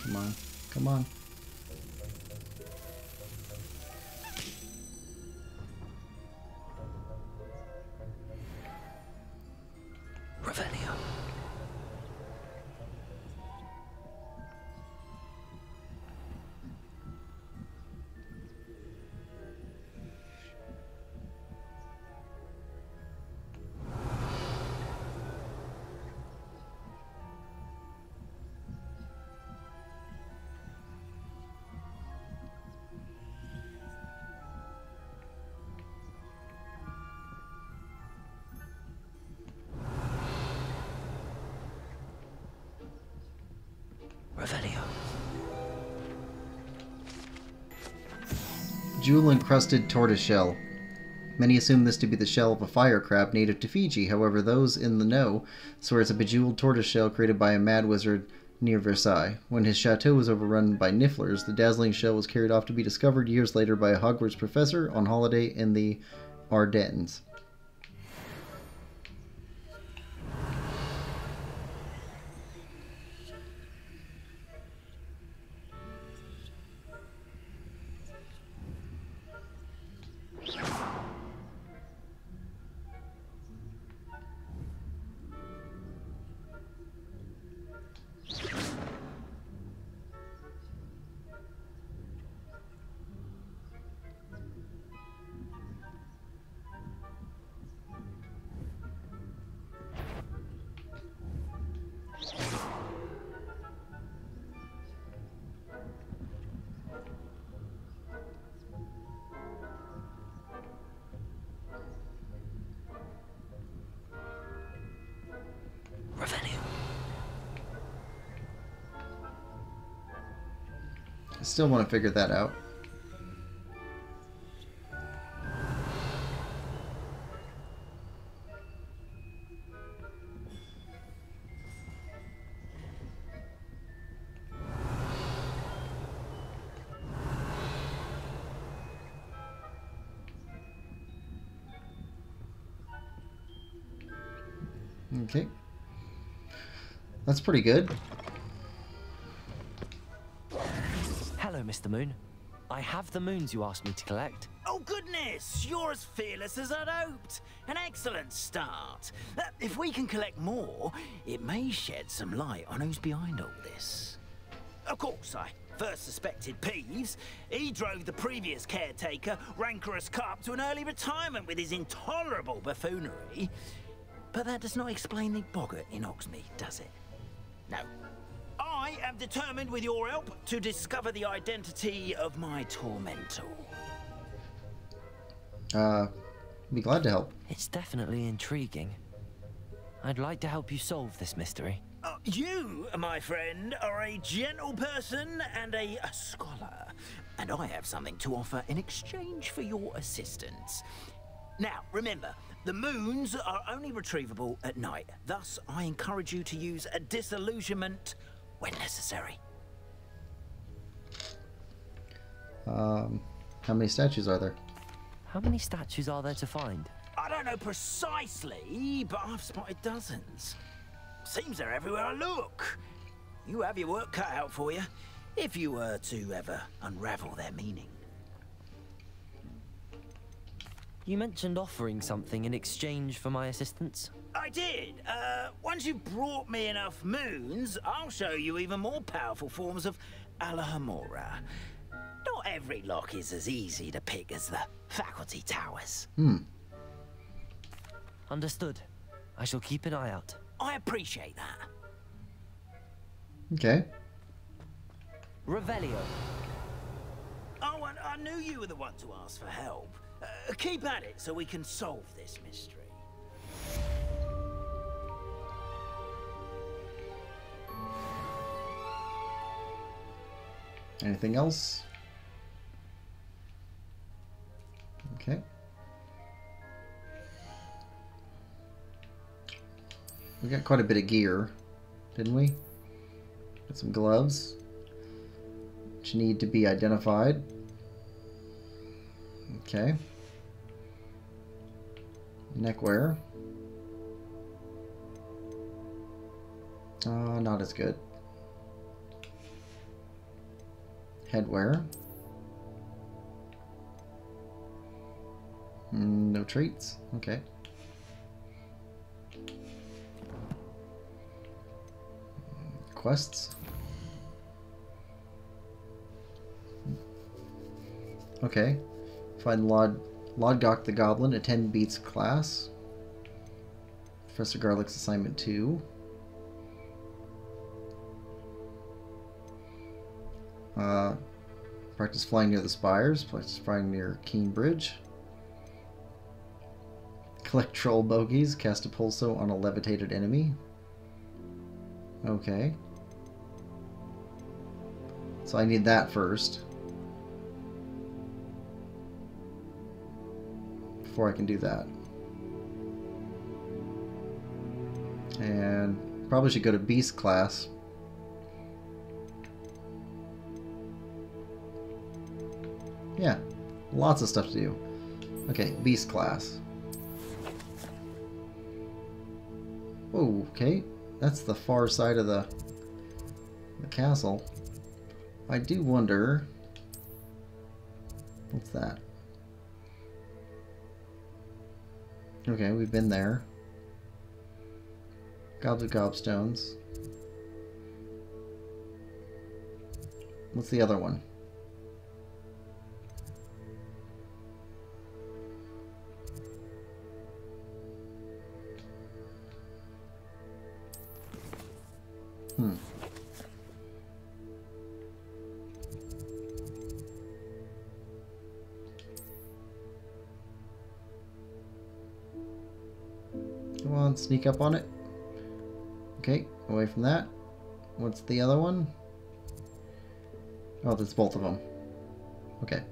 Come on. Come on.
Revelio. Revelio.
Jewel-encrusted tortoiseshell. Many assume this to be the shell of a fire crab native to Fiji. However, those in the know swear it's a bejeweled tortoiseshell created by a mad wizard near Versailles. When his chateau was overrun by nifflers, the dazzling shell was carried off to be discovered years later by a Hogwarts professor on holiday in the Ardennes. I still want to figure that out. Okay. That's pretty good.
Hello, Mr. Moon. I have the moons you asked me to collect.
Oh goodness, you're as fearless as I'd hoped. An excellent start. If we can collect more, it may shed some light on who's behind all this. Of course, I first suspected Peeves. He drove the previous caretaker, Rancorous Carp, to an early retirement with his intolerable buffoonery. But that does not explain the boggart in Hogsmeade, does it? No. I am determined, with your help, to discover the identity of my tormentor.
Be glad to help.
It's definitely intriguing. I'd like to help you solve this mystery.
You, my friend, are a gentle person and a scholar, and I have something to offer in exchange for your assistance. Now, remember, the moons are only retrievable at night. Thus, I encourage you to use a disillusionment when necessary.
How many statues are there?
How many statues are there to find?
I don't know precisely, but I've spotted dozens. Seems they're everywhere I look. You have your work cut out for you, if you were to ever unravel their meaning.
You mentioned offering something in exchange for my assistance?
I did. Once you've brought me enough moons, I'll show you even more powerful forms of ALOHOMORA. Not every lock is as easy to pick as the faculty towers.
Understood. I shall keep an eye out.
I appreciate that.
Okay.
Revelio.
Oh, and I knew you were the one to ask for help. Keep at it so we can solve this mystery.
Anything else? Okay. We got quite a bit of gear, didn't we? Got some gloves, which need to be identified. Okay. Neckwear. Not as good. Headwear. No traits. Okay. Quests. Okay. Find Lodgok the Goblin, attend Beats class. Professor Garlick's assignment 2. Practice flying near the spires. Practice flying near Keen Bridge. Collect troll bogies. Cast a pulso on a levitated enemy. Okay. So I need that first. Before I can do that. And probably should go to Beast class. Yeah, lots of stuff to do. Okay, Beast class. Oh, okay. That's the far side of the castle. I do wonder... What's that? Okay, we've been there. Gobs of gobstones. What's the other one? Come on, sneak up on it. Okay, away from that. What's the other one? Oh, that's both of them. Okay.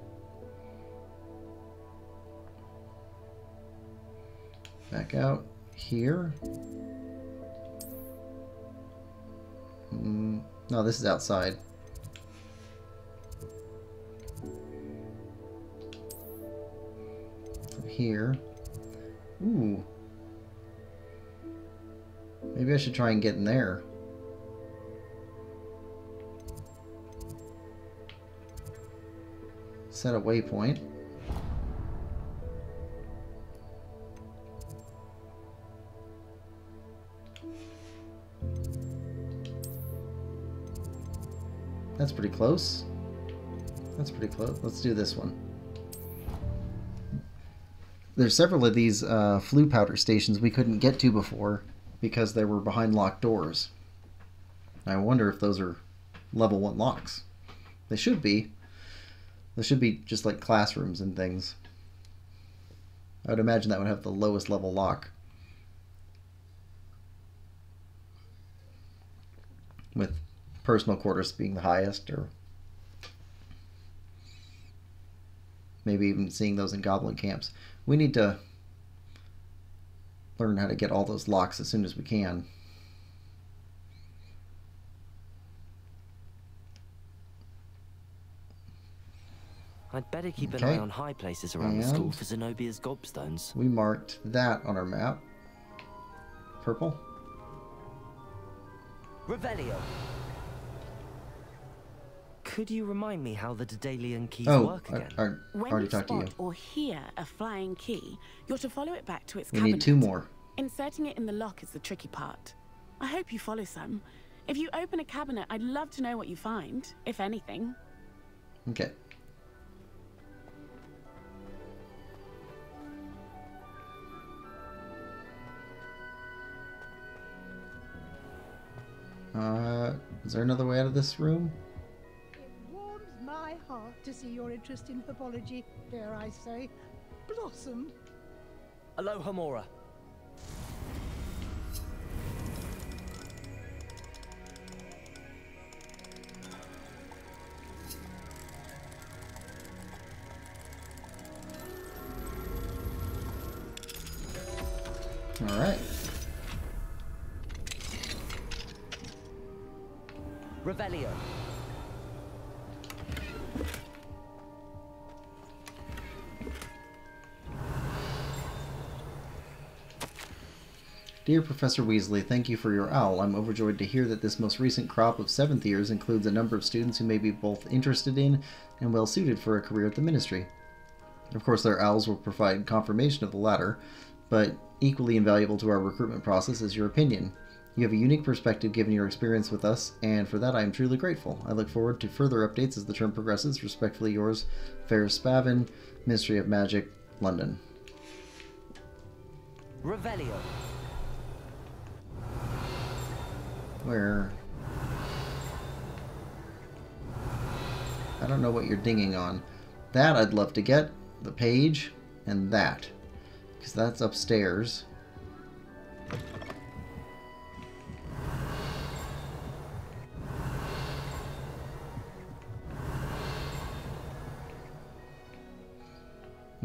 Back out here. No, this is outside. From here. Ooh. Maybe I should try and get in there. Set a waypoint. That's pretty close. That's pretty close. Let's do this one. There's several of these flue powder stations we couldn't get to before because they were behind locked doors. I wonder if those are level 1 locks. They should be. They should be just like classrooms and things. I would imagine that would have the lowest level lock. With personal quarters being the highest, or maybe even seeing those in goblin camps. We need to learn how to get all those locks as soon as we can.
I'd better keep an eye on high places around the school for Zenobia's gobstones.
We marked that on our map. Purple.
Revelio. Could you remind me how the Daedalian keys work again?
I already talked to you.
When you spot or hear a flying key, you're to follow it back to its
cabinet.
cabinet.
We need 2 more.
Inserting it in the lock is the tricky part. I hope you follow some. If you open a cabinet, I'd love to know what you find, if anything.
Okay. Is there another way out of this room?
It warms my heart to see your interest in pathology, dare I say, blossomed.
ALOHOMORA.
All right.
Revelio.
Dear Professor Weasley, thank you for your owl. I'm overjoyed to hear that this most recent crop of 7th years includes a number of students who may be both interested in and well suited for a career at the Ministry. Of course, their owls will provide confirmation of the latter, but equally invaluable to our recruitment process is your opinion. You have a unique perspective given your experience with us, and for that I am truly grateful. I look forward to further updates as the term progresses. Respectfully yours, Ferris Spavin, Ministry of Magic, London.
Revelio.
Where? I don't know what you're dinging on. That I'd love to get. The page, and that. Because that's upstairs.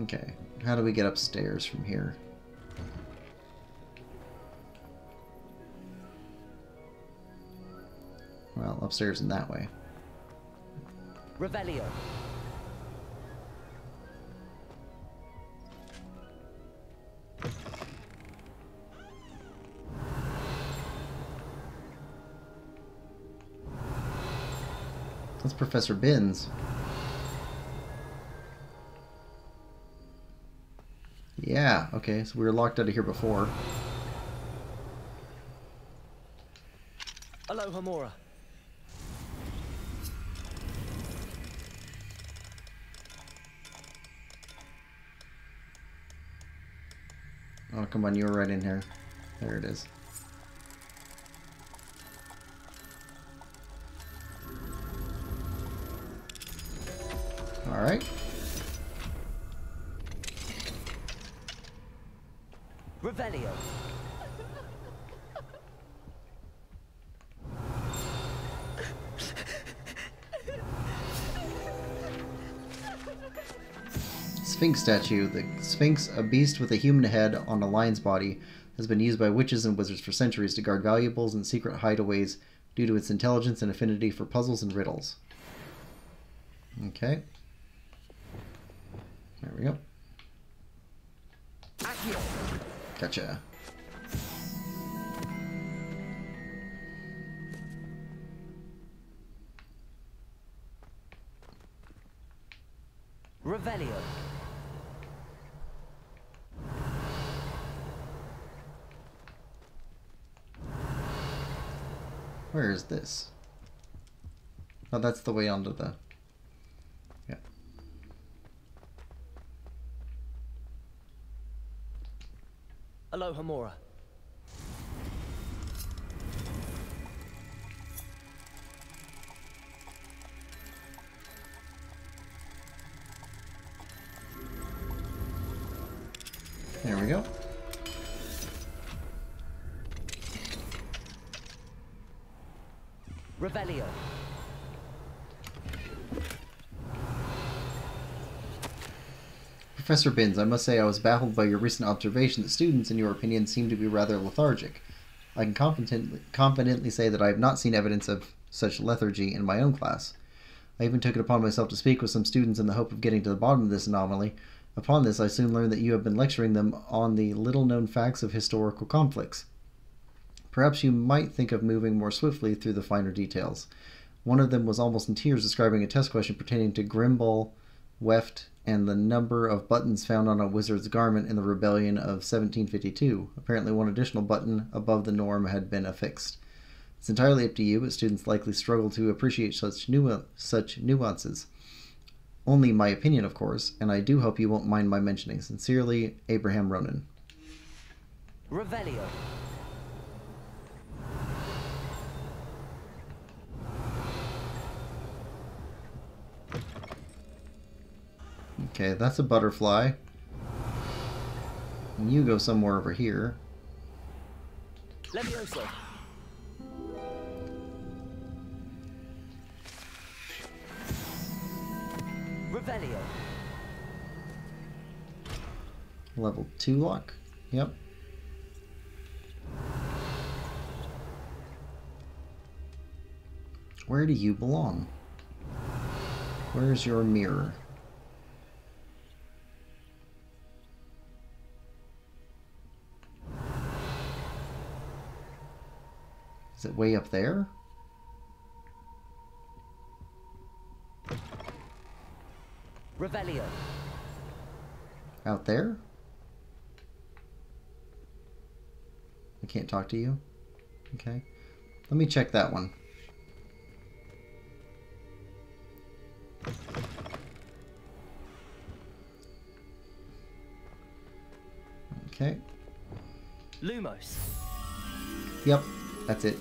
Okay, how do we get upstairs from here? Well, upstairs in that way.
Revelio.
That's Professor Binns. Yeah, okay, so we were locked out of here before.
ALOHOMORA.
Oh, come on, you were right in here. There it is. Alright.
Revelio.
Sphinx statue. The Sphinx, a beast with a human head on a lion's body, has been used by witches and wizards for centuries to guard valuables and secret hideaways due to its intelligence and affinity for puzzles and riddles. Okay. There we go. Gotcha.
Revelio.
Where is this? Oh, that's the way onto the... Yeah.
ALOHOMORA.
There we go.
Revelio.
Professor Binns, I must say I was baffled by your recent observation that students, in your opinion, seem to be rather lethargic. I can confidently say that I have not seen evidence of such lethargy in my own class. I even took it upon myself to speak with some students in the hope of getting to the bottom of this anomaly. Upon this, I soon learned that you have been lecturing them on the little-known facts of historical conflicts. Perhaps you might think of moving more swiftly through the finer details. One of them was almost in tears describing a test question pertaining to Grimble, Weft, and the number of buttons found on a wizard's garment in the rebellion of 1752. Apparently one additional button above the norm had been affixed. It's entirely up to you, but students likely struggle to appreciate such nuances. Only my opinion, of course, and I do hope you won't mind my mentioning. Sincerely, Abraham Ronan.
Revelio.
Okay, that's a butterfly. And you go somewhere over here.
Levioso. Revelio.
Level 2 lock. Yep. Where do you belong? Where's your mirror? Is it way up there?
Revelio.
Out there? I can't talk to you? Okay. Let me check that one. Okay.
Lumos.
Yep, that's it.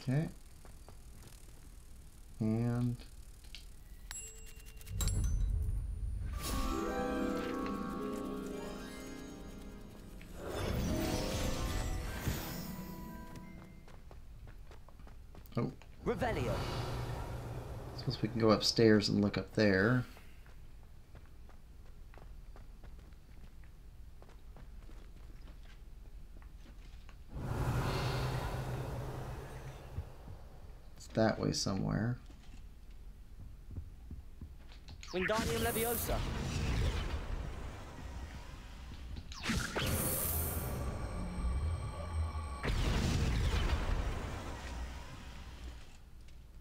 Okay. And oh.
Revelio.
Suppose we can go upstairs and look up there. It's that way somewhere.
Wingardium Leviosa.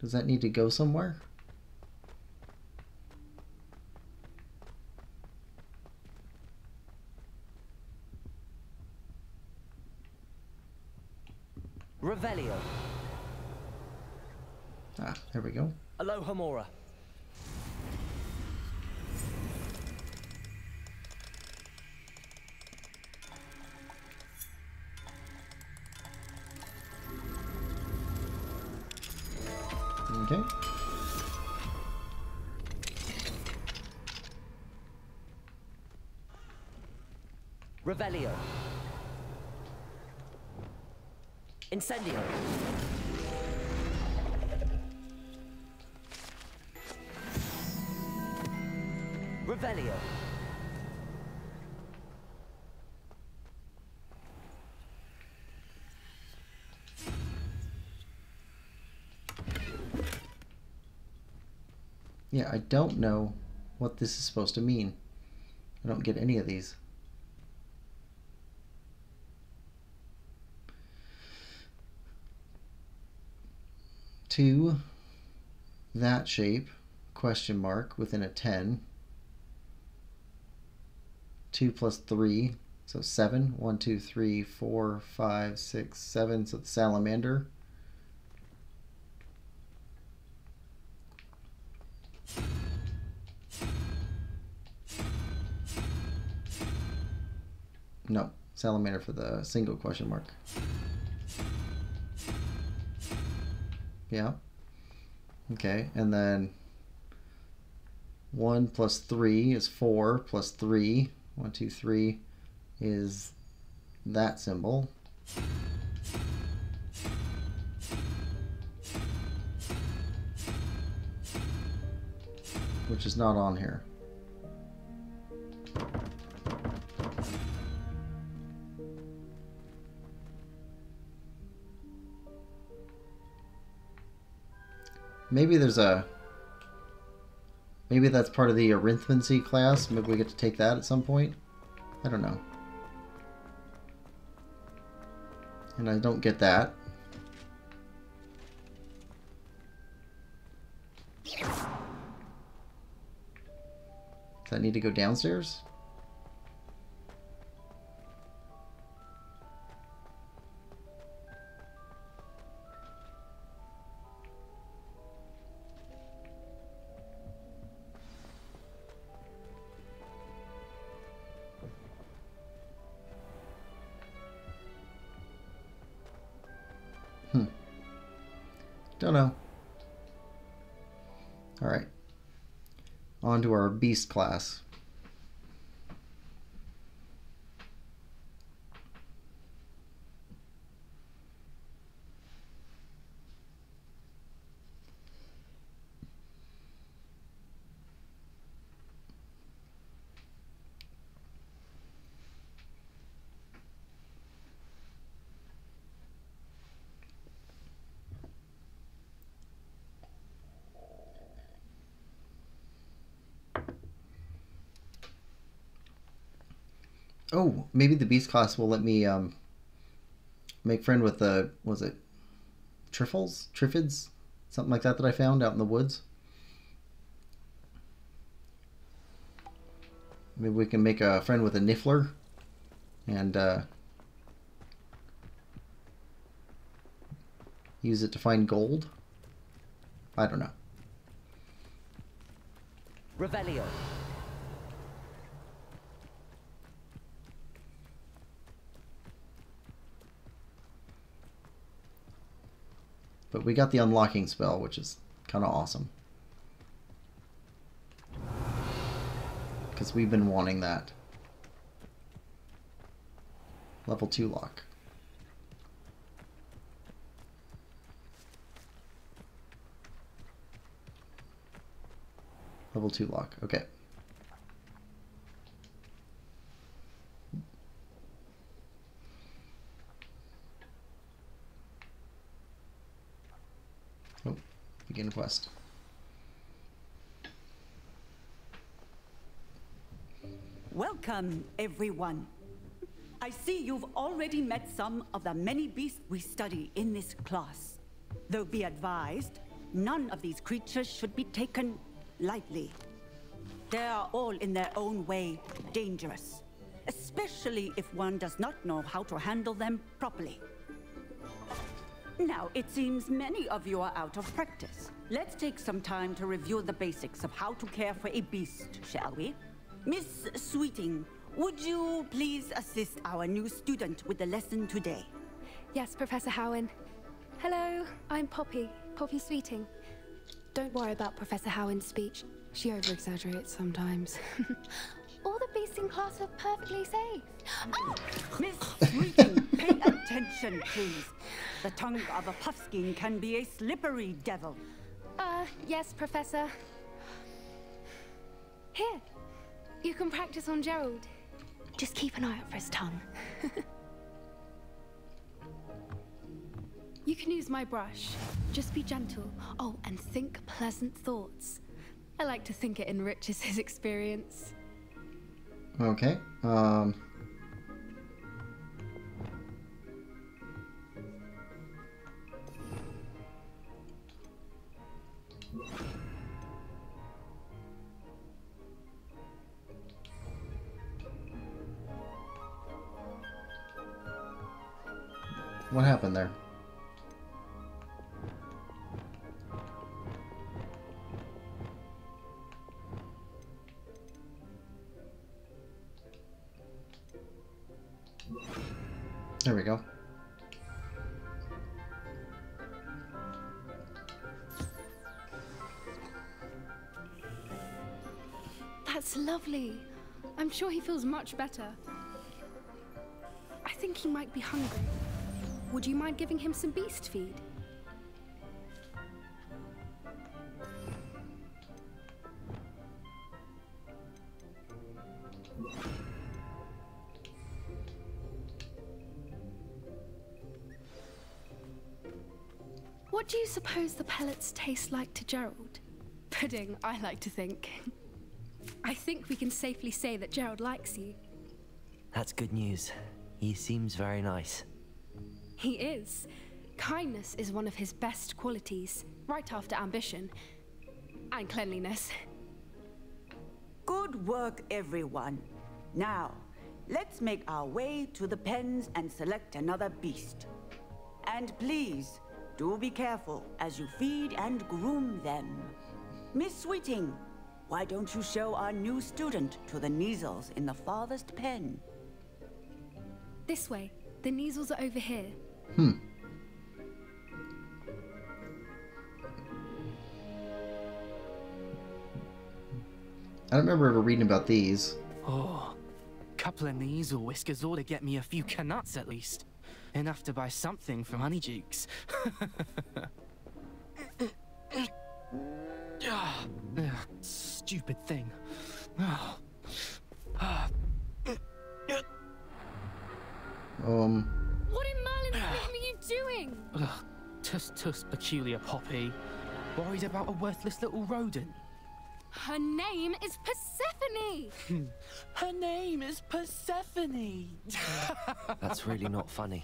Does that need to go somewhere?
Revelio.
Ah, there we go.
Alohomora.
Okay.
Revelio. Incendio. Revelio.
Yeah, I don't know what this is supposed to mean. I don't get any of these. To that shape, question mark, within a 10. 2 plus 3, so 7. 1, 2, 3, 4, 5, 6, 7, so the salamander. No, salamander for the single question mark. Yeah. Okay, and then 1 plus 3 is 4 plus 3. 1, 2, 3 is that symbol. Which is not on here. Maybe there's a... Maybe that's part of the arithmancy class. Maybe we get to take that at some point. I don't know. And I don't get that. Does that need to go downstairs? Don't know. Alright. On to our beast class. Oh, maybe the beast class will let me make friend with the, was it Triffles? Triffids? Something like that I found out in the woods. Maybe we can make a friend with a Niffler and use it to find gold. I don't know.
Revelio.
But we got the unlocking spell, which is kind of awesome. Because we've been wanting that. Level 2 lock. Level 2 lock. Okay. Oh, begin quest.
Welcome, everyone. I see you've already met some of the many beasts we study in this class. Though be advised, none of these creatures should be taken lightly. They are all in their own way dangerous, especially if one does not know how to handle them properly. Now, it seems many of you are out of practice. Let's take some time to review the basics of how to care for a beast, shall we? Miss Sweeting, would you please assist our new student with the lesson today?
Yes, Professor Howen. Hello, I'm Poppy Sweeting. Don't worry about Professor Howen's speech. She over-exaggerates sometimes. All the beasts in class are perfectly safe.
Oh! Miss Sweeting, pay attention, please. The tongue of a puffskein can be a slippery devil.
Yes, Professor. Here, you can practice on Gerald. Just keep an eye out for his tongue. You can use my brush. Just be gentle. Oh, and think pleasant thoughts. I like to think it enriches his experience.
Okay. What happened there? There we go.
That's lovely. I'm sure he feels much better. I think he might be hungry. Would you mind giving him some beast feed? What do you suppose the pellets taste like to Gerald? Pudding, I like to think. I think we can safely say that Gerald likes you.
That's good news. He seems very nice.
He is. Kindness is one of his best qualities, right after ambition and cleanliness.
Good work, everyone. Now, let's make our way to the pens and select another beast. And please, do be careful as you feed and groom them. Miss Sweeting, why don't you show our new student to the Neasels in the farthest pen?
This way. The Neasels are over here.
I don't remember ever reading about these.
Oh, couple of Neasel whiskers ought to get me a few canuts at least. Enough to buy something from Honeydukes. Stupid thing.
What in Merlin's name are you doing?
Tuss, peculiar Poppy. Worried about a worthless little rodent.
Her name is Persephone!
Her name is Persephone!
That's really not funny.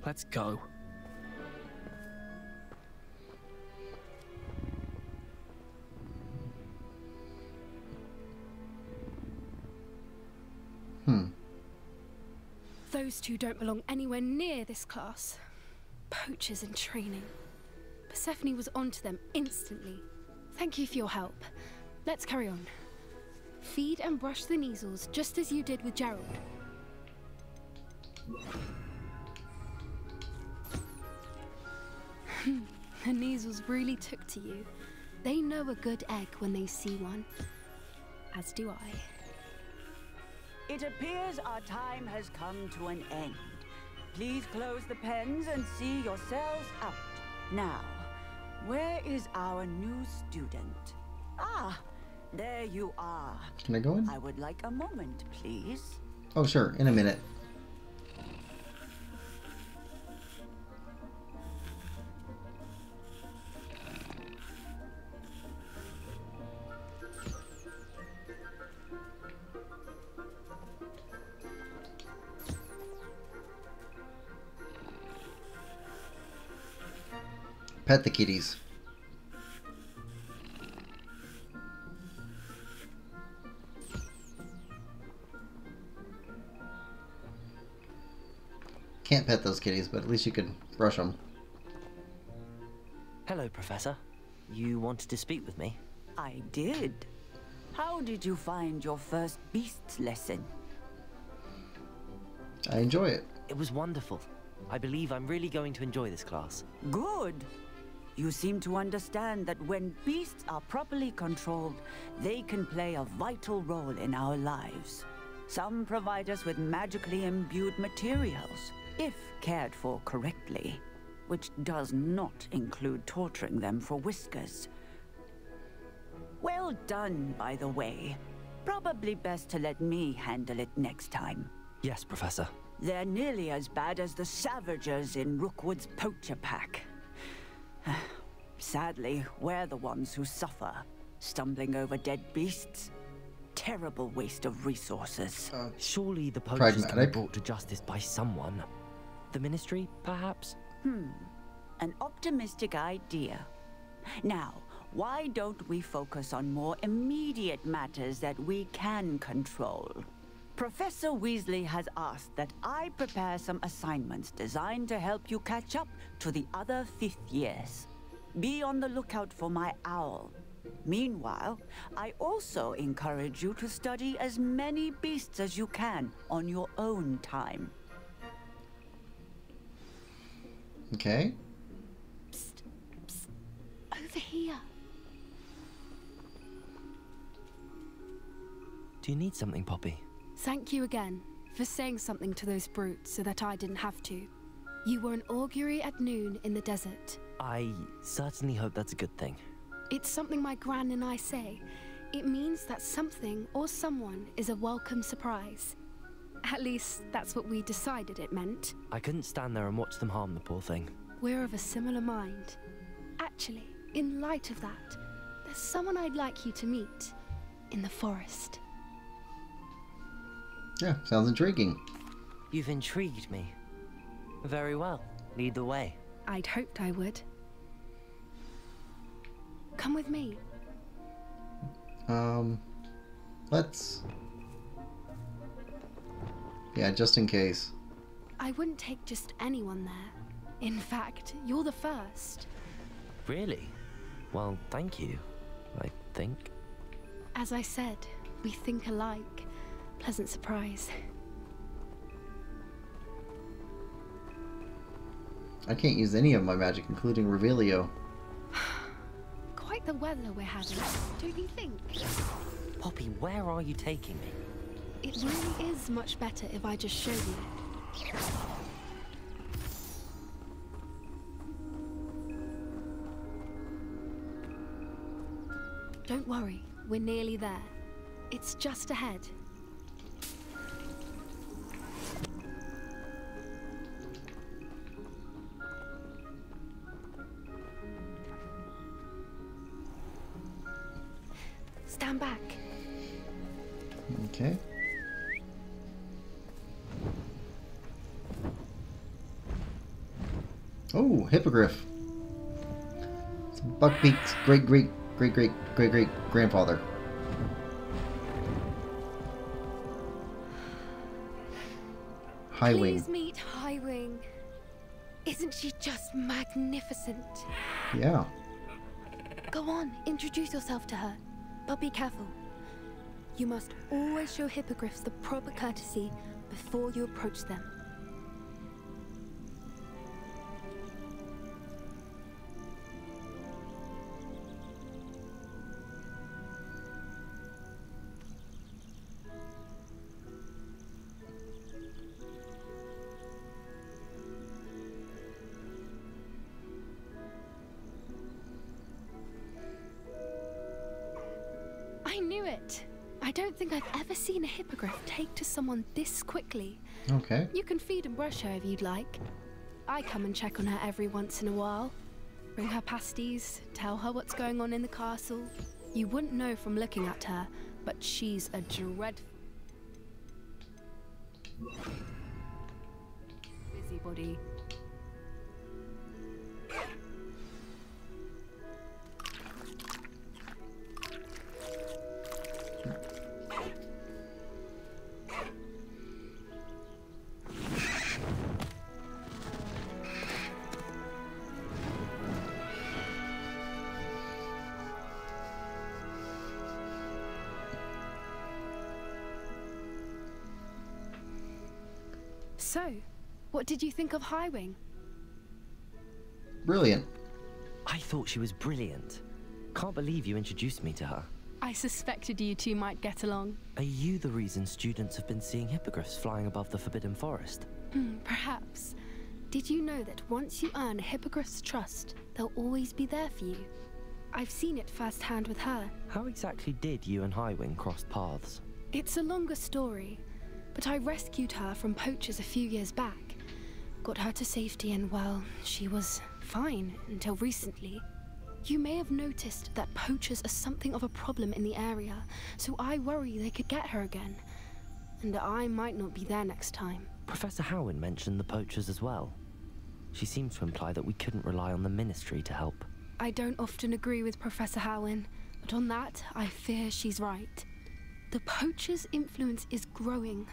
Let's go.
Those two don't belong anywhere near this class. Poachers in training. Persephone was onto them instantly. Thank you for your help. Let's carry on. Feed and brush the Neasels, just as you did with Gerald. The Neasels really took to you. They know a good egg when they see one. As do I.
It appears our time has come to an end. Please close the pens and see yourselves out. Now, where is our new student? Ah, there you are.
Can I go in?
I would like a moment, please.
Oh, sure. In a minute. Pet the kitties. Can't pet those kitties, but at least you could brush them.
Hello, Professor. You wanted to speak with me?
I did. How did you find your first beasts lesson?
I enjoy it.
It was wonderful. I believe I'm really going to enjoy this class.
Good. You seem to understand that when beasts are properly controlled, they can play a vital role in our lives. Some provide us with magically imbued materials, if cared for correctly, which does not include torturing them for whiskers. Well done, by the way. Probably best to let me handle it next time.
Yes, Professor.
They're nearly as bad as the Savagers in Rookwood's poacher pack. Sadly, we're the ones who suffer, stumbling over dead beasts. Terrible waste of resources.
Surely the poachers can be brought to justice by someone. The Ministry, perhaps?
An optimistic idea. Now, why don't we focus on more immediate matters that we can control? Professor Weasley has asked that I prepare some assignments designed to help you catch up to the other 5th years. Be on the lookout for my owl. Meanwhile, I also encourage you to study as many beasts as you can on your own time.
Okay.
Psst, psst. Over here.
Do you need something, Poppy?
Thank you again for saying something to those brutes so that I didn't have to. You were an augury at noon in the desert.
I certainly hope that's a good thing.
It's something my gran and I say. It means that something or someone is a welcome surprise. At least, that's what we decided it meant.
I couldn't stand there and watch them harm the poor thing.
We're of a similar mind. Actually, in light of that, there's someone I'd like you to meet in the forest.
Yeah, sounds intriguing.
You've intrigued me. Very well. Lead the way.
I'd hoped I would. Come with me.
Let's... Yeah, just in case.
I wouldn't take just anyone there. In fact, you're the first.
Really? Well, thank you, I think.
As I said, we think alike. Pleasant surprise.
I can't use any of my magic, including Revelio.
Quite the weather we're having, don't you think?
Poppy, where are you taking me?
It really is much better if I just show you. Don't worry, we're nearly there. It's just ahead. Stand back.
Okay. Oh, Hippogriff. It's Buckbeak's great-great-great-great-great-great-grandfather. Highwing.
Please meet Highwing. Isn't she just magnificent?
Yeah.
Go on, introduce yourself to her. But be careful. You must always show hippogriffs the proper courtesy before you approach them. I knew it. I don't think I've ever seen a hippogriff take to someone this quickly.
Okay.
You can feed and brush her if you'd like. I come and check on her every once in a while. Bring her pasties, tell her what's going on in the castle. You wouldn't know from looking at her, but she's a dreadful busybody. So, what did you think of Highwing?
Brilliant.
I thought she was brilliant. Can't believe you introduced me to her.
I suspected you two might get along.
Are you the reason students have been seeing hippogriffs flying above the Forbidden Forest?
Perhaps. Did you know that once you earn a hippogriff's trust, they'll always be there for you? I've seen it firsthand with her.
How exactly did you and Highwing cross paths?
It's a longer story, but I rescued her from poachers a few years back. Got her to safety and, well, she was fine until recently. You may have noticed that poachers are something of a problem in the area, so I worry they could get her again. And I might not be there next time.
Professor Howin mentioned the poachers as well. She seemed to imply that we couldn't rely on the Ministry to help.
I don't often agree with Professor Howin, but on that, I fear she's right. The poachers' influence is growing.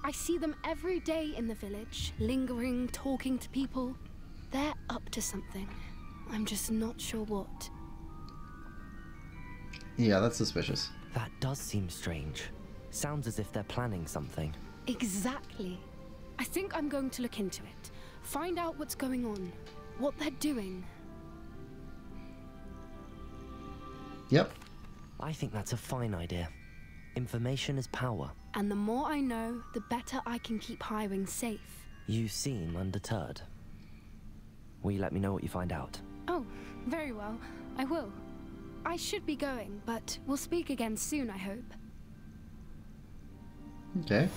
I see them every day in the village, lingering, talking to people. They're up to something. I'm just not sure what.
Yeah, that's suspicious.
That does seem strange. Sounds as if they're planning something.
Exactly. I think I'm going to look into it. Find out what's going on. What they're doing.
Yep.
I think that's a fine idea. Information is power.
And the more I know, the better I can keep Highwing safe.
You seem undeterred. Will you let me know what you find out?
Oh, very well. I will. I should be going, but we'll speak again soon, I hope.
Okay.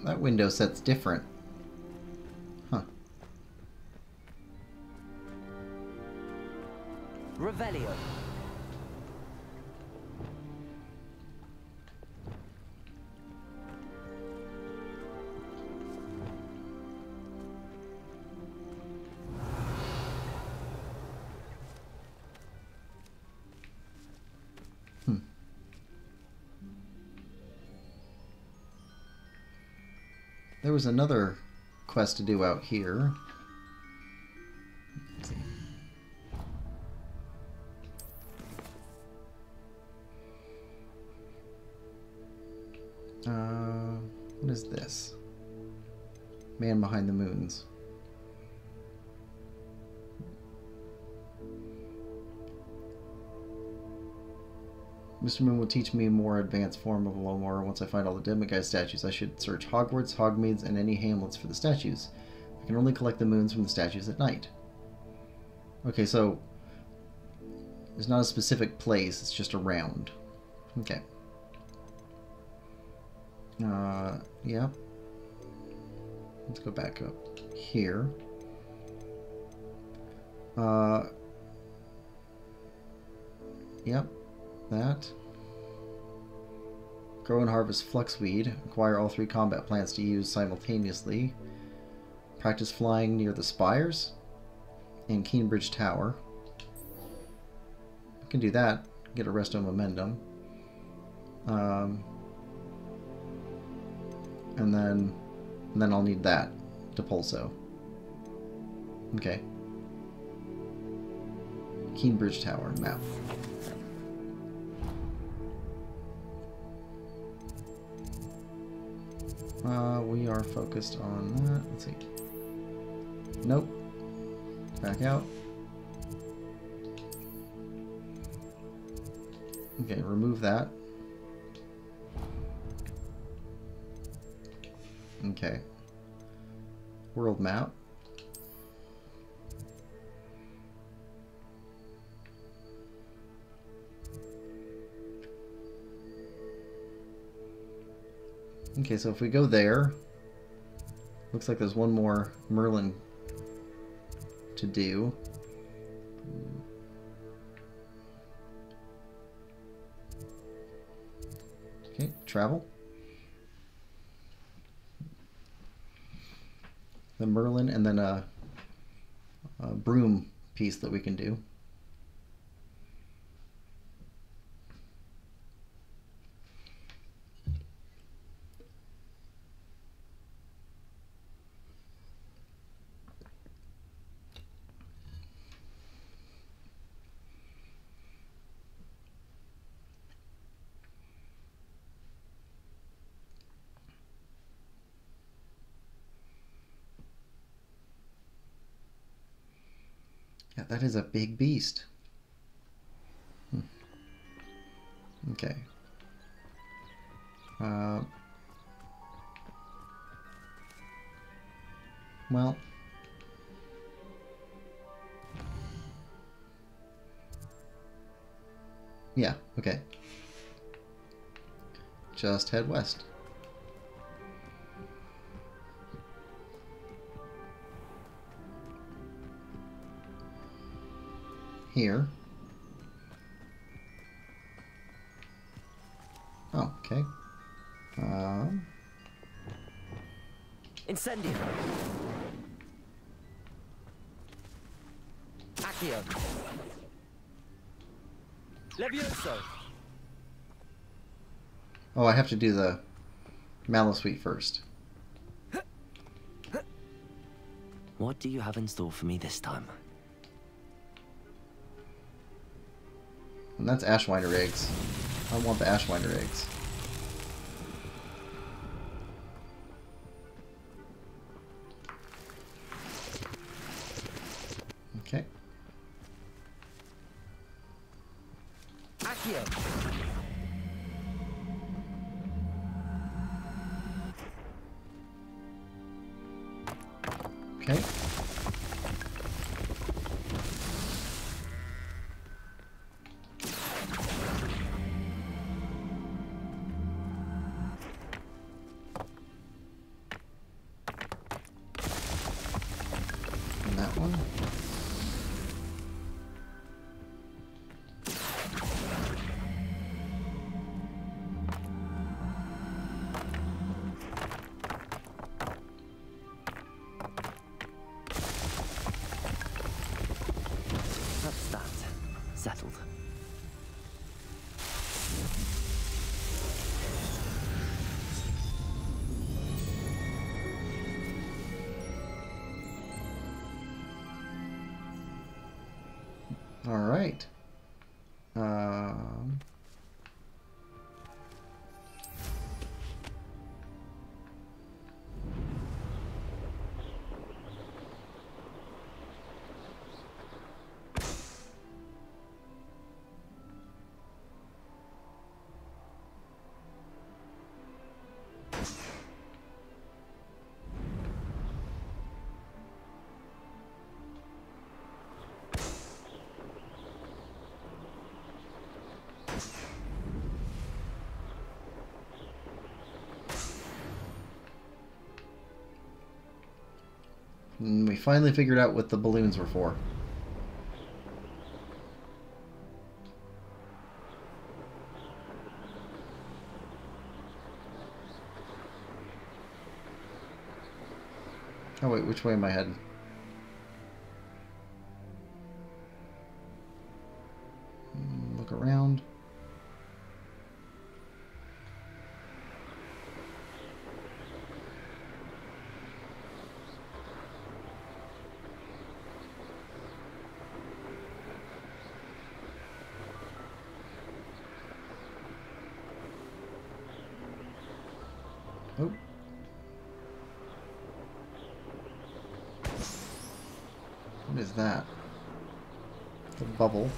That window set's different. Huh.
Revelio.
There was another quest to do out here. Let's see. What is this? Man Behind the Moons. Mr. Moon will teach me a more advanced form of ALOHOMORA. Once I find all the demiguise statues, I should search Hogwarts, Hogsmeade, and any hamlets for the statues. I can only collect the moons from the statues at night. Okay, so there's not a specific place, it's just around. Okay. Yeah. Let's go back up here. Yep. That. Grow and harvest fluxweed. Acquire all 3 combat plants to use simultaneously. Practice flying near the spires and Keenbridge Tower. I can do that. Get a resto momentum. And then And then I'll need that to pulso. Okay. Keenbridge Tower map. We are focused on that. Let's see. Nope. Back out. Okay, remove that. Okay. World map. Okay, so if we go there, looks like there's one more Merlin to do. Okay, travel. The Merlin, and then a broom piece that we can do. Yeah, that is a big beast. Okay. Well. Yeah, okay. Just head west. Here. Oh, okay.
Incendio. Accio. Levioso.
Oh, I have to do the Malosuite first.
What do you have in store for me this time?
And that's Ashwinder eggs. I want the Ashwinder eggs. Okay.
Accio.
Okay. And that one.
That's that. Settled.
All right. And we finally figured out what the balloons were for. Oh wait, which way am I heading? Look around. that? The bubble.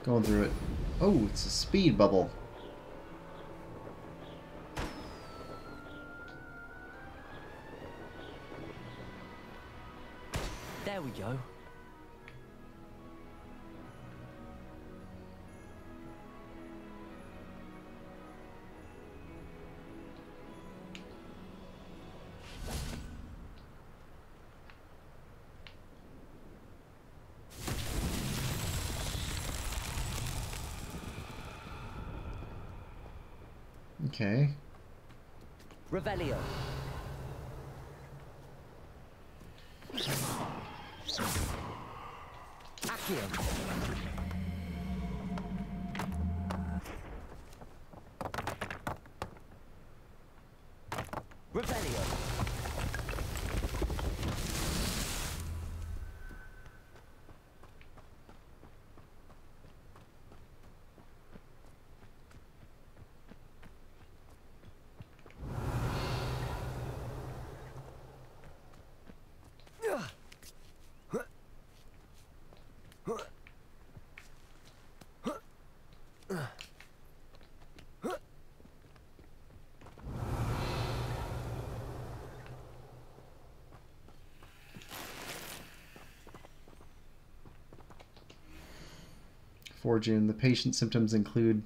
Going through it. Oh, it's a speed bubble.
There we go.
Okay.
Revelio. Accio. Revelio.
June. The patient's symptoms include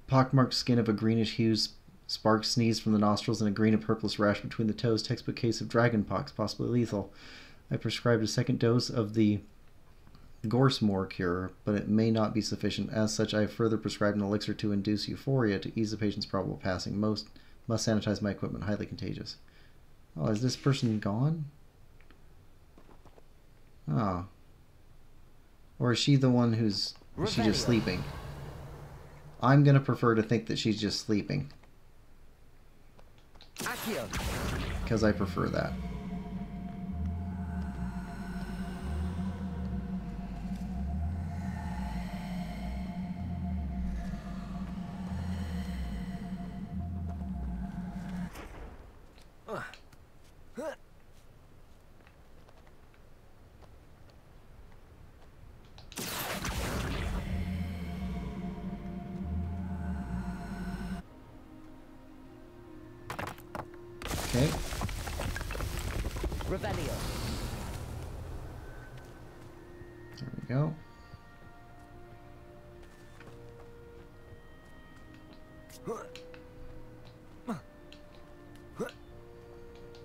pockmarked skin of a greenish hue, sparks sneeze from the nostrils, and a green and purplish rash between the toes. Textbook case of dragonpox, possibly lethal. I prescribed a second dose of the Gorsmore cure, but it may not be sufficient. As such, I have further prescribed an elixir to induce euphoria to ease the patient's probable passing. Must sanitize my equipment. Highly contagious. Oh, is this person gone? Oh. Or is she the one who's... Is she just sleeping? I'm gonna prefer to think that she's just sleeping. Because I prefer that. Okay.
Revelio.
There we go.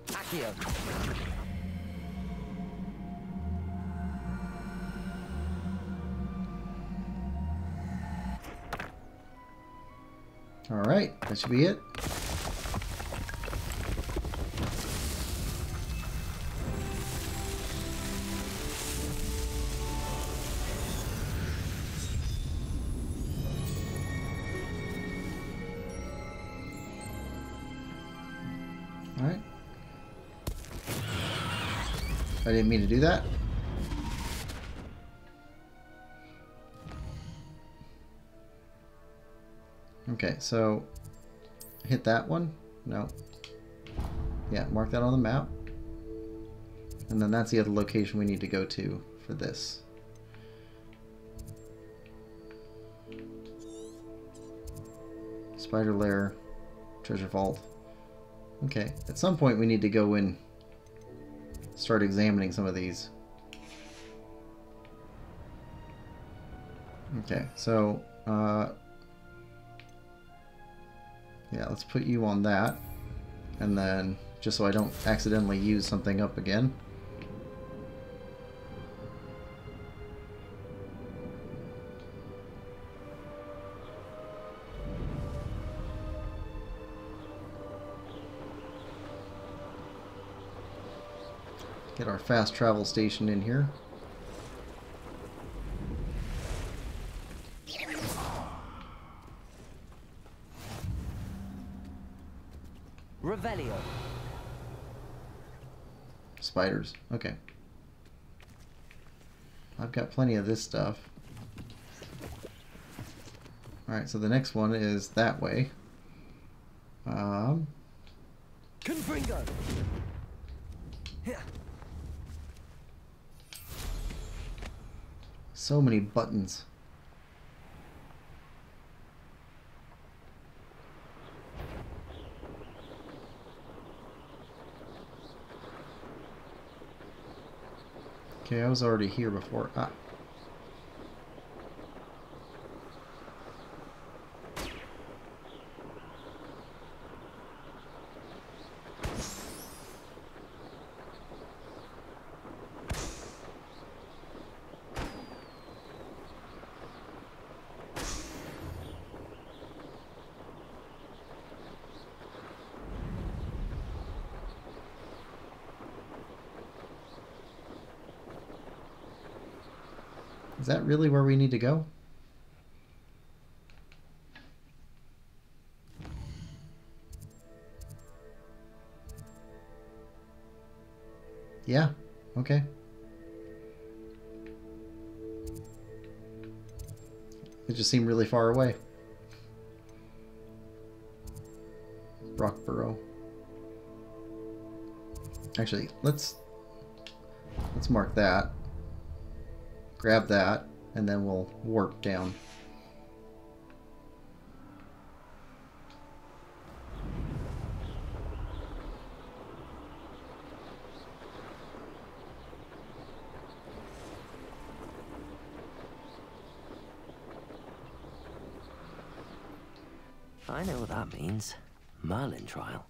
Accio.
All right, that should be it. Alright. I didn't mean to do that. Okay, so hit that one. No. Yeah, mark that on the map. And then that's the other location we need to go to for this. Spider lair, treasure vault. Okay, at some point we need to go and start examining some of these. Okay, so yeah, let's put you on that, and then just so I don't accidentally use something up again. Get our fast travel station in here.
Revelio.
Spiders. Okay. I've got plenty of this stuff. Alright, so the next one is that way.
Confringo.
So many buttons. Okay, I was already here before. Ah. Is that really where we need to go? Yeah, okay. It just seemed really far away. Rockborough. Actually, let's mark that. Grab that, and then we'll warp down.
I know what that means. Merlin trial.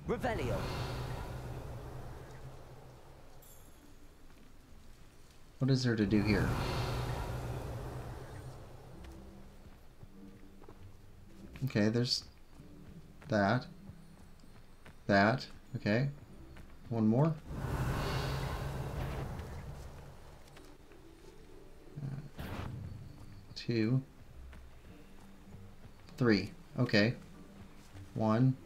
Revelio.
What is there to do here? Okay, there's that. That. Okay. One more. 2, 3. Okay. 1,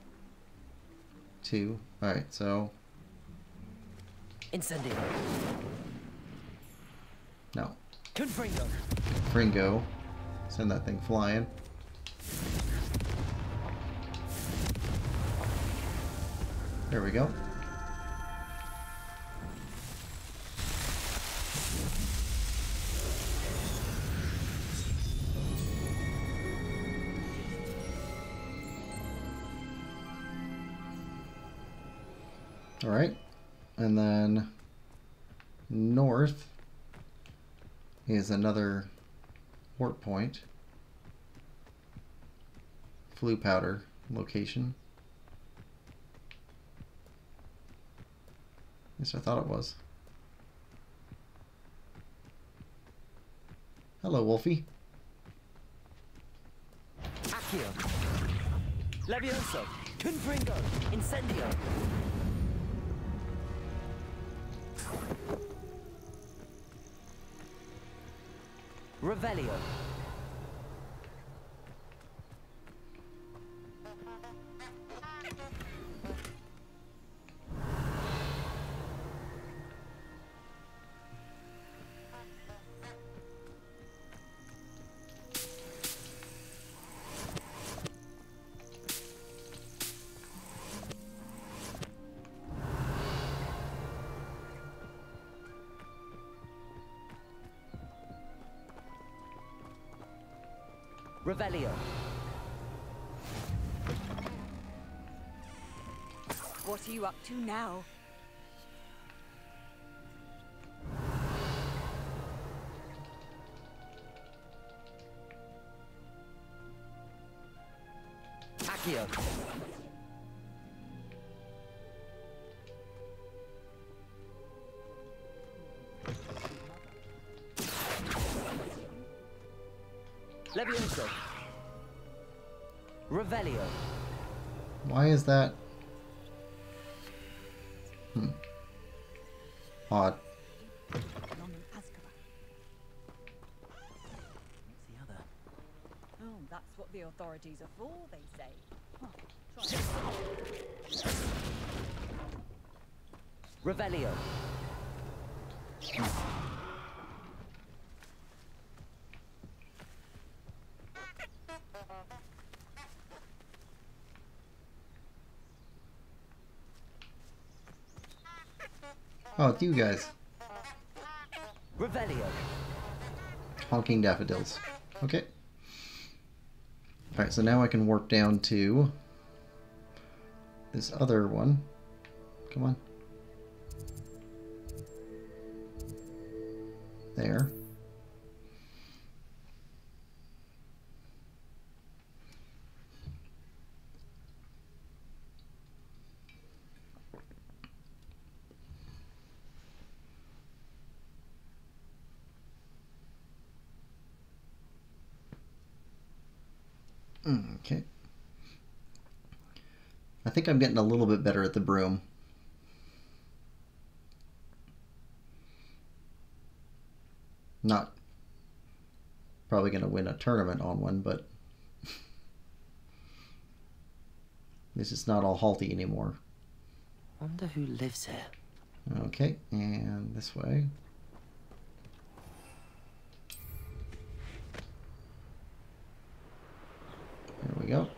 2. Alright, so...
Incendio.
No.
Confringo.
Fringo. Send that thing flying. There we go. Alright, and then north is another warp point. Flue powder location. Yes, I thought it was. Hello, Wolfie.
Accio. Levioso. Confringo. Incendio. Revelio. Revelio.
What are you up to now?
Accio. Levioso. Revelio.
Why is that? Odd.
What's the other? Oh, that's what the authorities are for, they say.
Revelio.
Oh, it's you guys.
Revelio.
Honking daffodils. Okay. Alright, so now I can warp down to this other one. Come on. There. Okay. I think I'm getting a little bit better at the broom. Not probably going to win a tournament on one, but this is not all halty anymore.
Wonder who lives here.
Okay, and this way. There we go.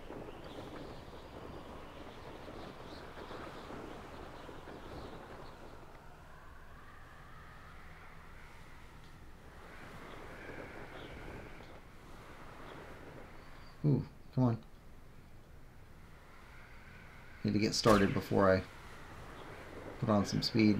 Ooh, come on. Need to get started before I put on some speed.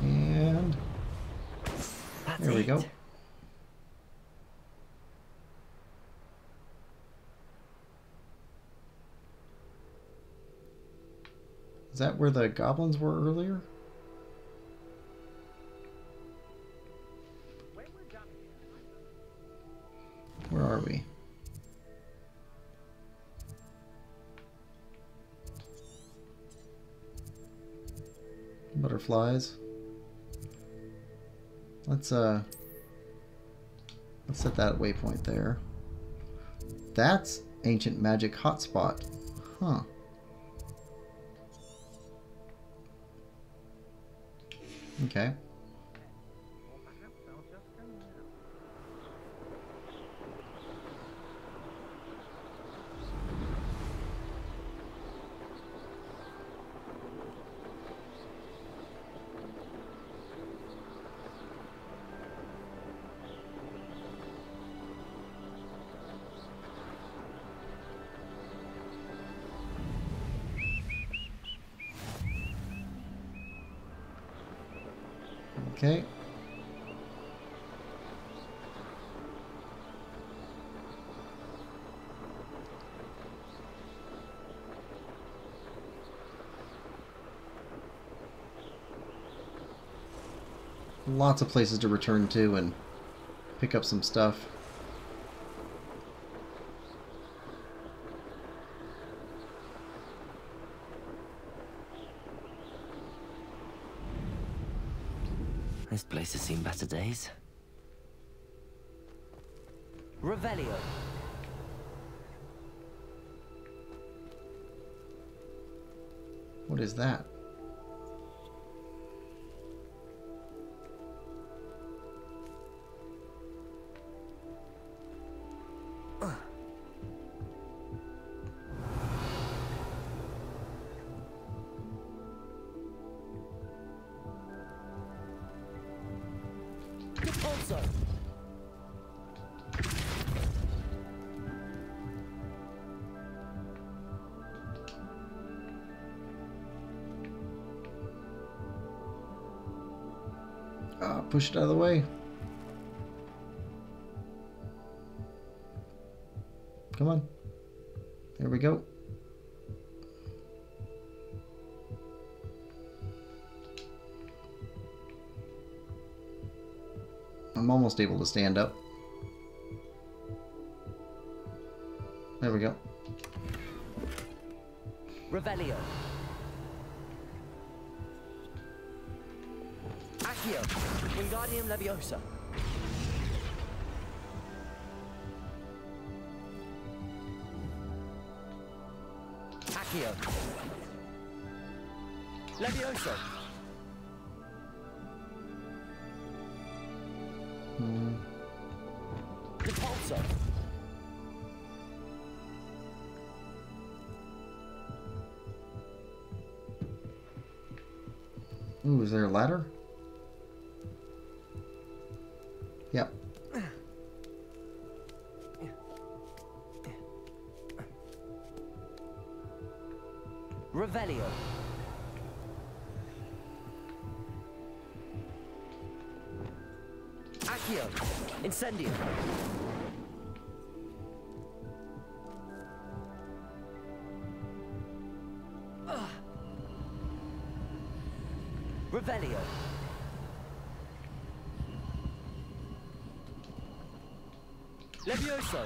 And there we go. Is that where the goblins were earlier? Where are we? Butterflies. Let's set that waypoint there. That's ancient magic hotspot. Huh. Okay. Okay. Lots of places to return to and pick up some stuff.
This place has seen better days. Revelio.
What is that? Push it out of the way. Come on. There we go. I'm almost able to stand up. There we go.
Revelio. Accio. Wingardium Leviosa. Accio. Levioso. Repulso.
Ooh, is there a ladder? Yep.
Revelio. Accio. Incendio. Revelio. Levioso.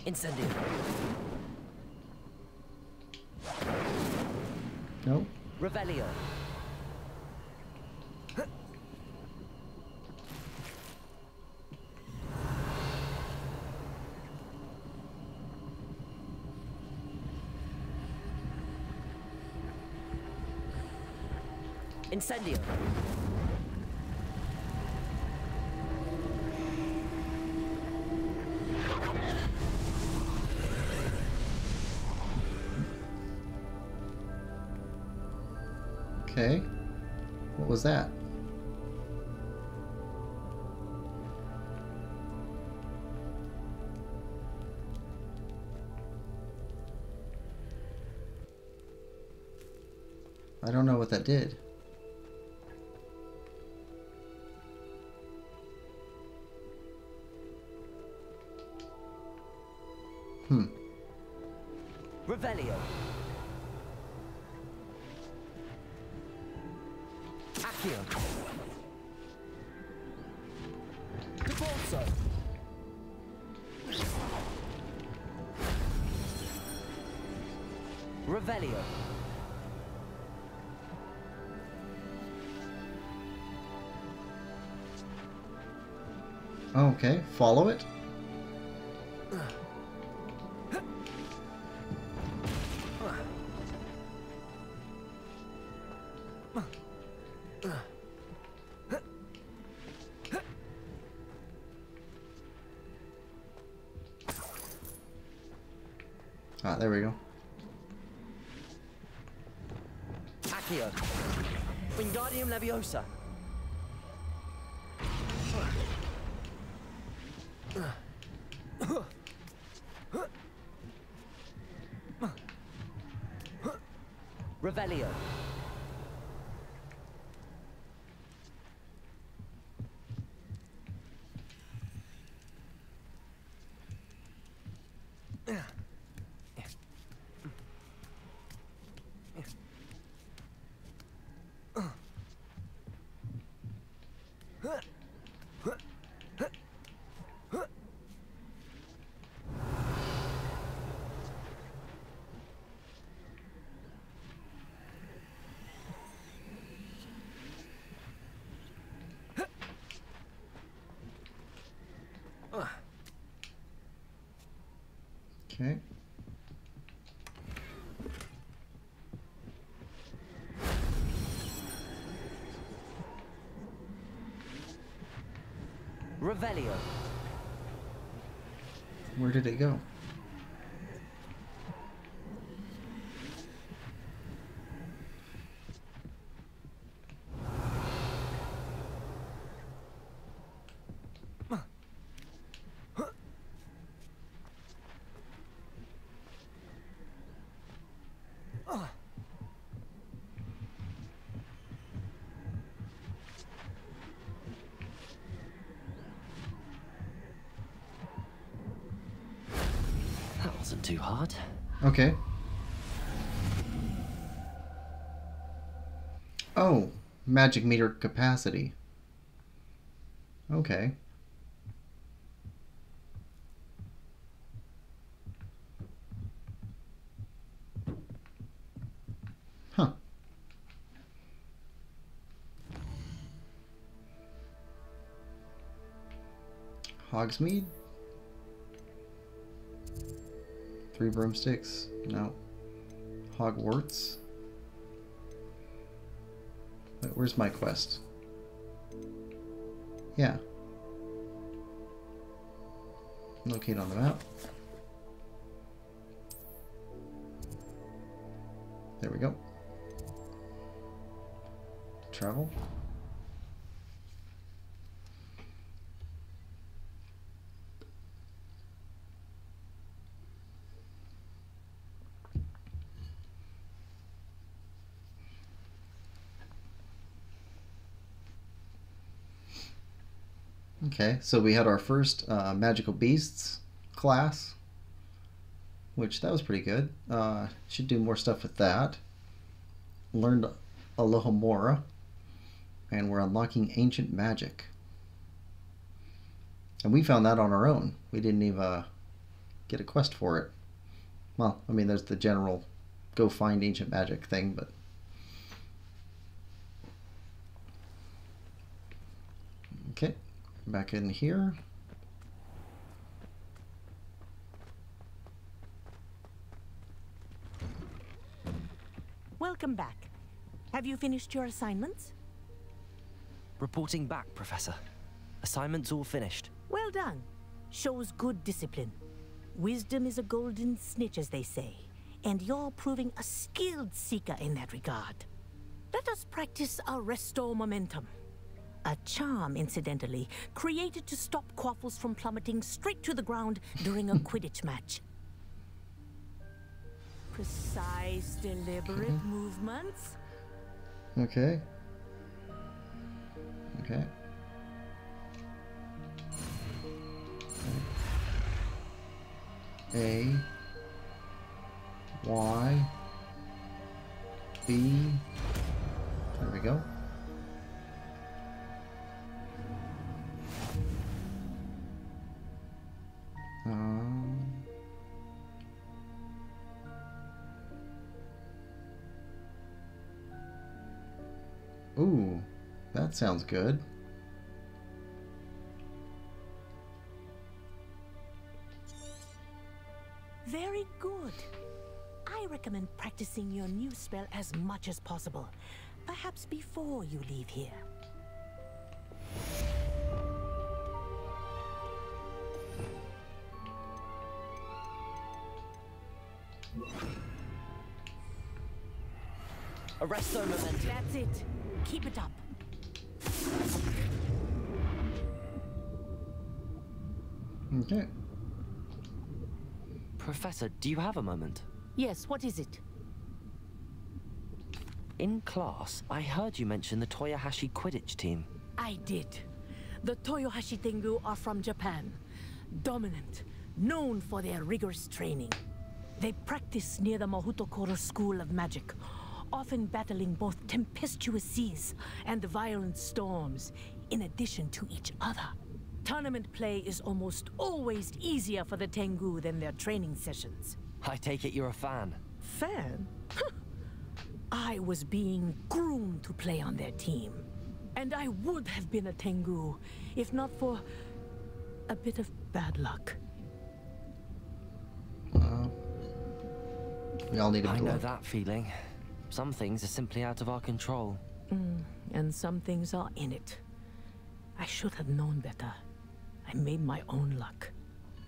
Incendio.
Nope.
Revelio. Incendio.
Okay. What was that? I don't know what that did.
Revelio. Accio. Repulso. Revelio.
Okay, follow it. Ah, there we go.
Accio. Wingardium Leviosa. Revelio.
Okay.
Revelio.
Where did it go?
That wasn't too hard.
Okay. Oh, magic meter capacity. Okay. Huh. Hogsmeade? 3 broomsticks? No. Hogwarts? Wait, where's my quest? Yeah. Locate on the map. There we go. Travel. Okay, so we had our first Magical Beasts class, which that was pretty good. Should do more stuff with that. Learned ALOHOMORA, and we're unlocking Ancient Magic. And we found that on our own. We didn't even get a quest for it. Well, I mean, there's the general go find Ancient Magic thing, but... Okay. Back in here.
Welcome back. Have you finished your assignments?
Reporting back, Professor. Assignments all finished.
Well done. Shows good discipline. Wisdom is a golden snitch, as they say, and you're proving a skilled seeker in that regard. Let us practice our Restore Momentum. A charm, incidentally, created to stop Quaffles from plummeting straight to the ground during a Quidditch match. Precise, deliberate movements.
Okay. Okay. A, Y, B. There we go. Ooh, that sounds good.
Very good. I recommend practicing your new spell as much as possible, perhaps before you leave here.
Arresto Momentum.
That's it. Keep it up.
Okay.
Professor, do you have a moment?
Yes, what is it?
In class, I heard you mention the Toyohashi Quidditch team.
I did. The Toyohashi Tengu are from Japan. Dominant, known for their rigorous training. They practice near the Mahutokoro School of Magic, often battling both tempestuous seas and violent storms, in addition to each other. Tournament play is almost always easier for the Tengu than their training sessions.
I take it you're a fan.
Fan? I was being groomed to play on their team. And I would have been a Tengu, if not for a bit of bad luck.
We all need a bit
I
of
know
luck.
that feeling. Some things are simply out of our control.
And some things are in it. I should have known better. I made my own luck.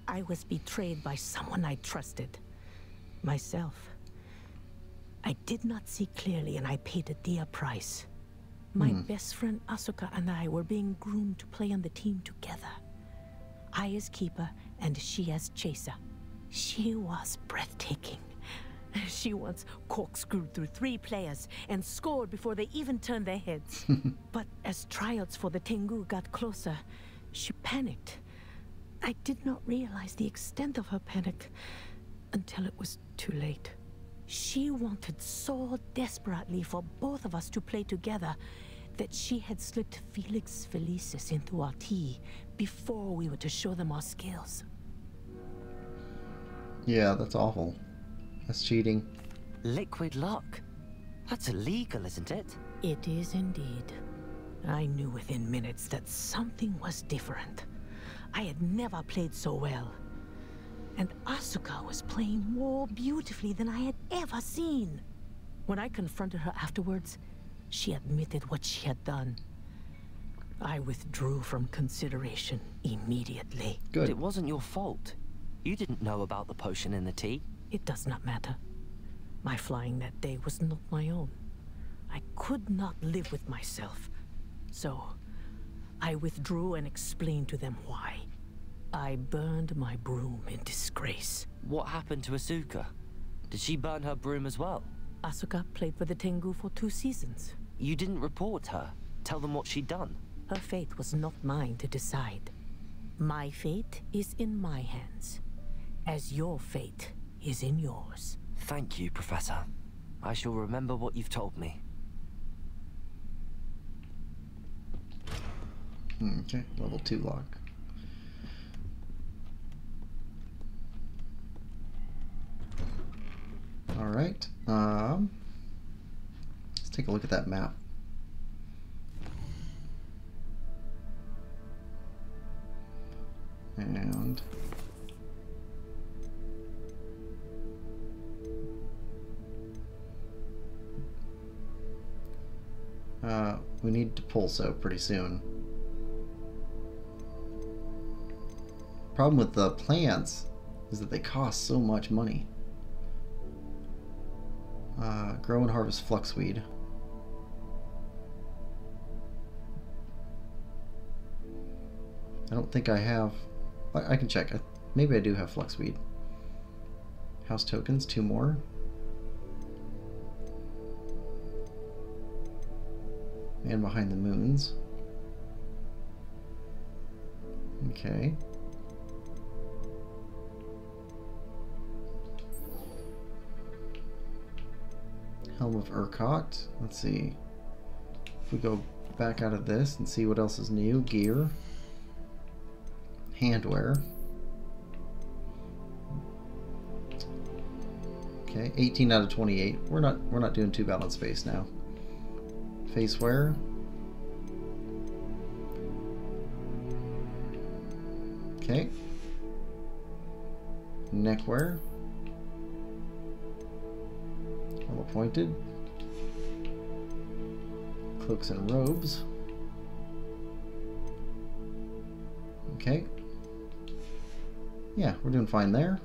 I was betrayed by someone I trusted. Myself. I did not see clearly and I paid a dear price. My best friend Asuka and I were being groomed to play on the team together. I as keeper and she as chaser. She was breathtaking. She once corkscrewed through 3 players and scored before they even turned their heads. But as tryouts for the Tengu got closer, she panicked. I did not realize the extent of her panic until it was too late. She wanted so desperately for both of us to play together that she had slipped Felix Felicis into our tea before we were to show them our skills.
Yeah, that's awful. That's cheating.
Liquid luck? That's illegal, isn't it?
It is indeed. I knew within minutes that something was different. I had never played so well. And Asuka was playing more beautifully than I had ever seen. When I confronted her afterwards, she admitted what she had done. I withdrew from consideration immediately.
Good.
But it wasn't your fault. You didn't know about the potion in the tea.
It does not matter. My flying that day was not my own. I could not live with myself. So, I withdrew and explained to them why. I burned my broom in disgrace.
What happened to Asuka? Did she burn her broom as well?
Asuka played for the Tengu for 2 seasons.
You didn't report her? Tell them what she'd done?
Her fate was not mine to decide. My fate is in my hands, as your fate is in yours.
Thank you, Professor. I shall remember what you've told me.
Okay, level 2 lock. Alright, let's take a look at that map. And we need to pulso pretty soon. Problem with the plants is that they cost so much money. Grow and harvest fluxweed. I don't think I have. I can check. Maybe I do have fluxweed. House tokens, 2 more. And behind the moons. Okay. Helm of Urquhart. Let's see. If we go back out of this and see what else is new. Gear. Handwear. Okay, 18 out of 28. We're not doing too bad on space now. Facewear. Okay. Neckwear. Well appointed. Cloaks and robes. Okay. Yeah, we're doing fine there.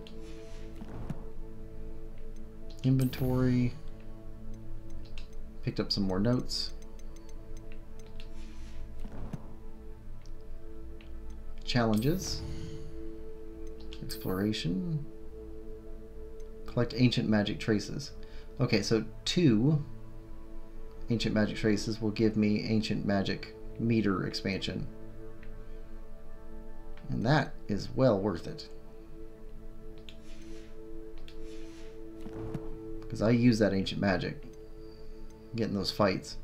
Inventory. Picked up some more notes. Challenges. Exploration. Collect ancient magic traces. Okay, so 2 ancient magic traces will give me ancient magic meter expansion. And that is well worth it. Because I use that ancient magic. Getting those fights.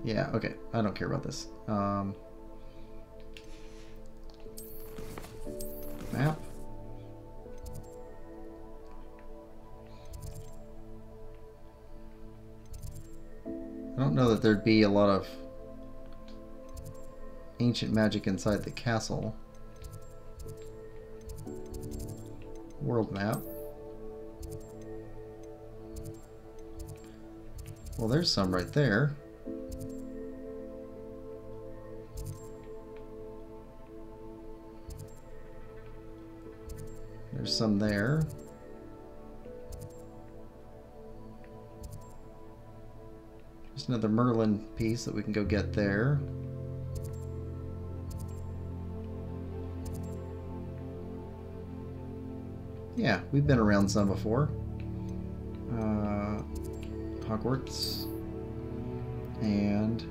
Yeah, okay. I don't care about this. Map. I don't know that there'd be a lot of ancient magic inside the castle. World map. Well, there's some right there. There's some there. There's another Merlin piece that we can go get there. Yeah, we've been around some before. Hogwarts. And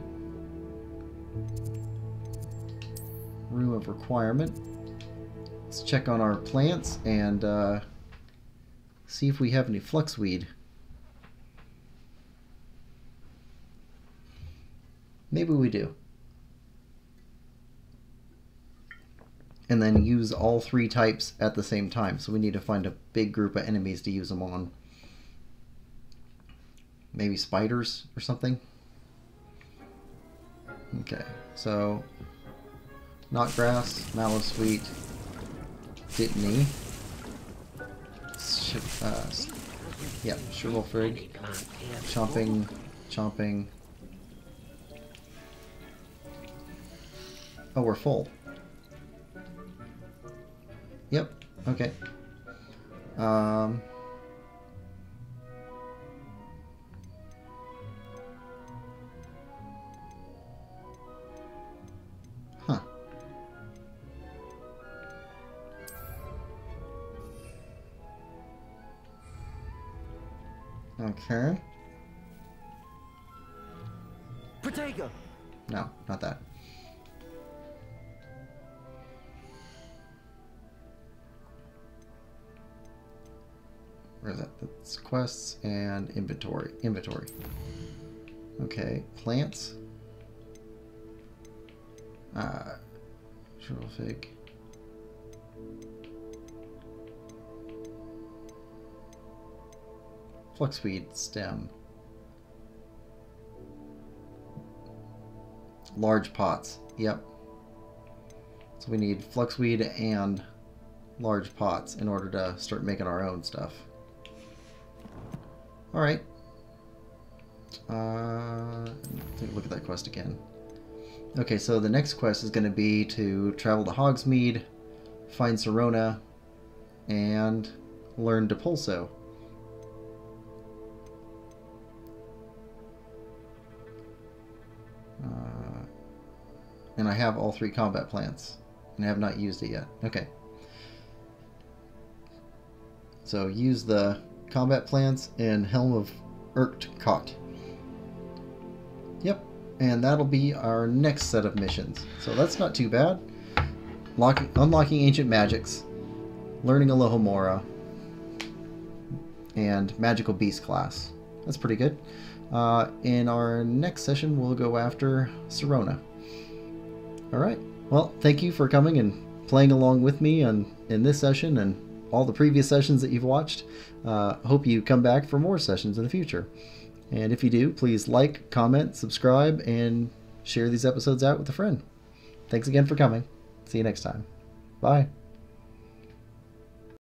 Room of Requirement. Let's check on our plants and see if we have any fluxweed. Maybe we do. And then use all 3 types at the same time. So we need to find a big group of enemies to use them on. Maybe spiders or something. Okay, so Knotgrass, Mallow Sweet, Dittany, yep, Shrivelfrig, Chomping. Oh, we're full. Yep, okay. Okay.
Protego!
No, not that. Where is that? That's quests and inventory. Okay, plants. Shrivelfig. Fluxweed stem. Large pots. Yep. So we need fluxweed and large pots in order to start making our own stuff. Alright. Take a look at that quest again. Okay, so the next quest is going to be to travel to Hogsmeade, find Sirona, and learn Depulso. And I have all 3 combat plants, and I have not used it yet. Okay. So use the combat plants in Helm of Urtkot. Yep, and that'll be our next set of missions. So that's not too bad. Unlocking ancient magics, learning ALOHOMORA, and magical beast class. That's pretty good. In our next session, we'll go after Sirona. Alright, well, thank you for coming and playing along with me in this session and all the previous sessions that you've watched. Hope you come back for more sessions in the future. And if you do, please like, comment, subscribe, and share these episodes out with a friend. Thanks again for coming. See you next time. Bye.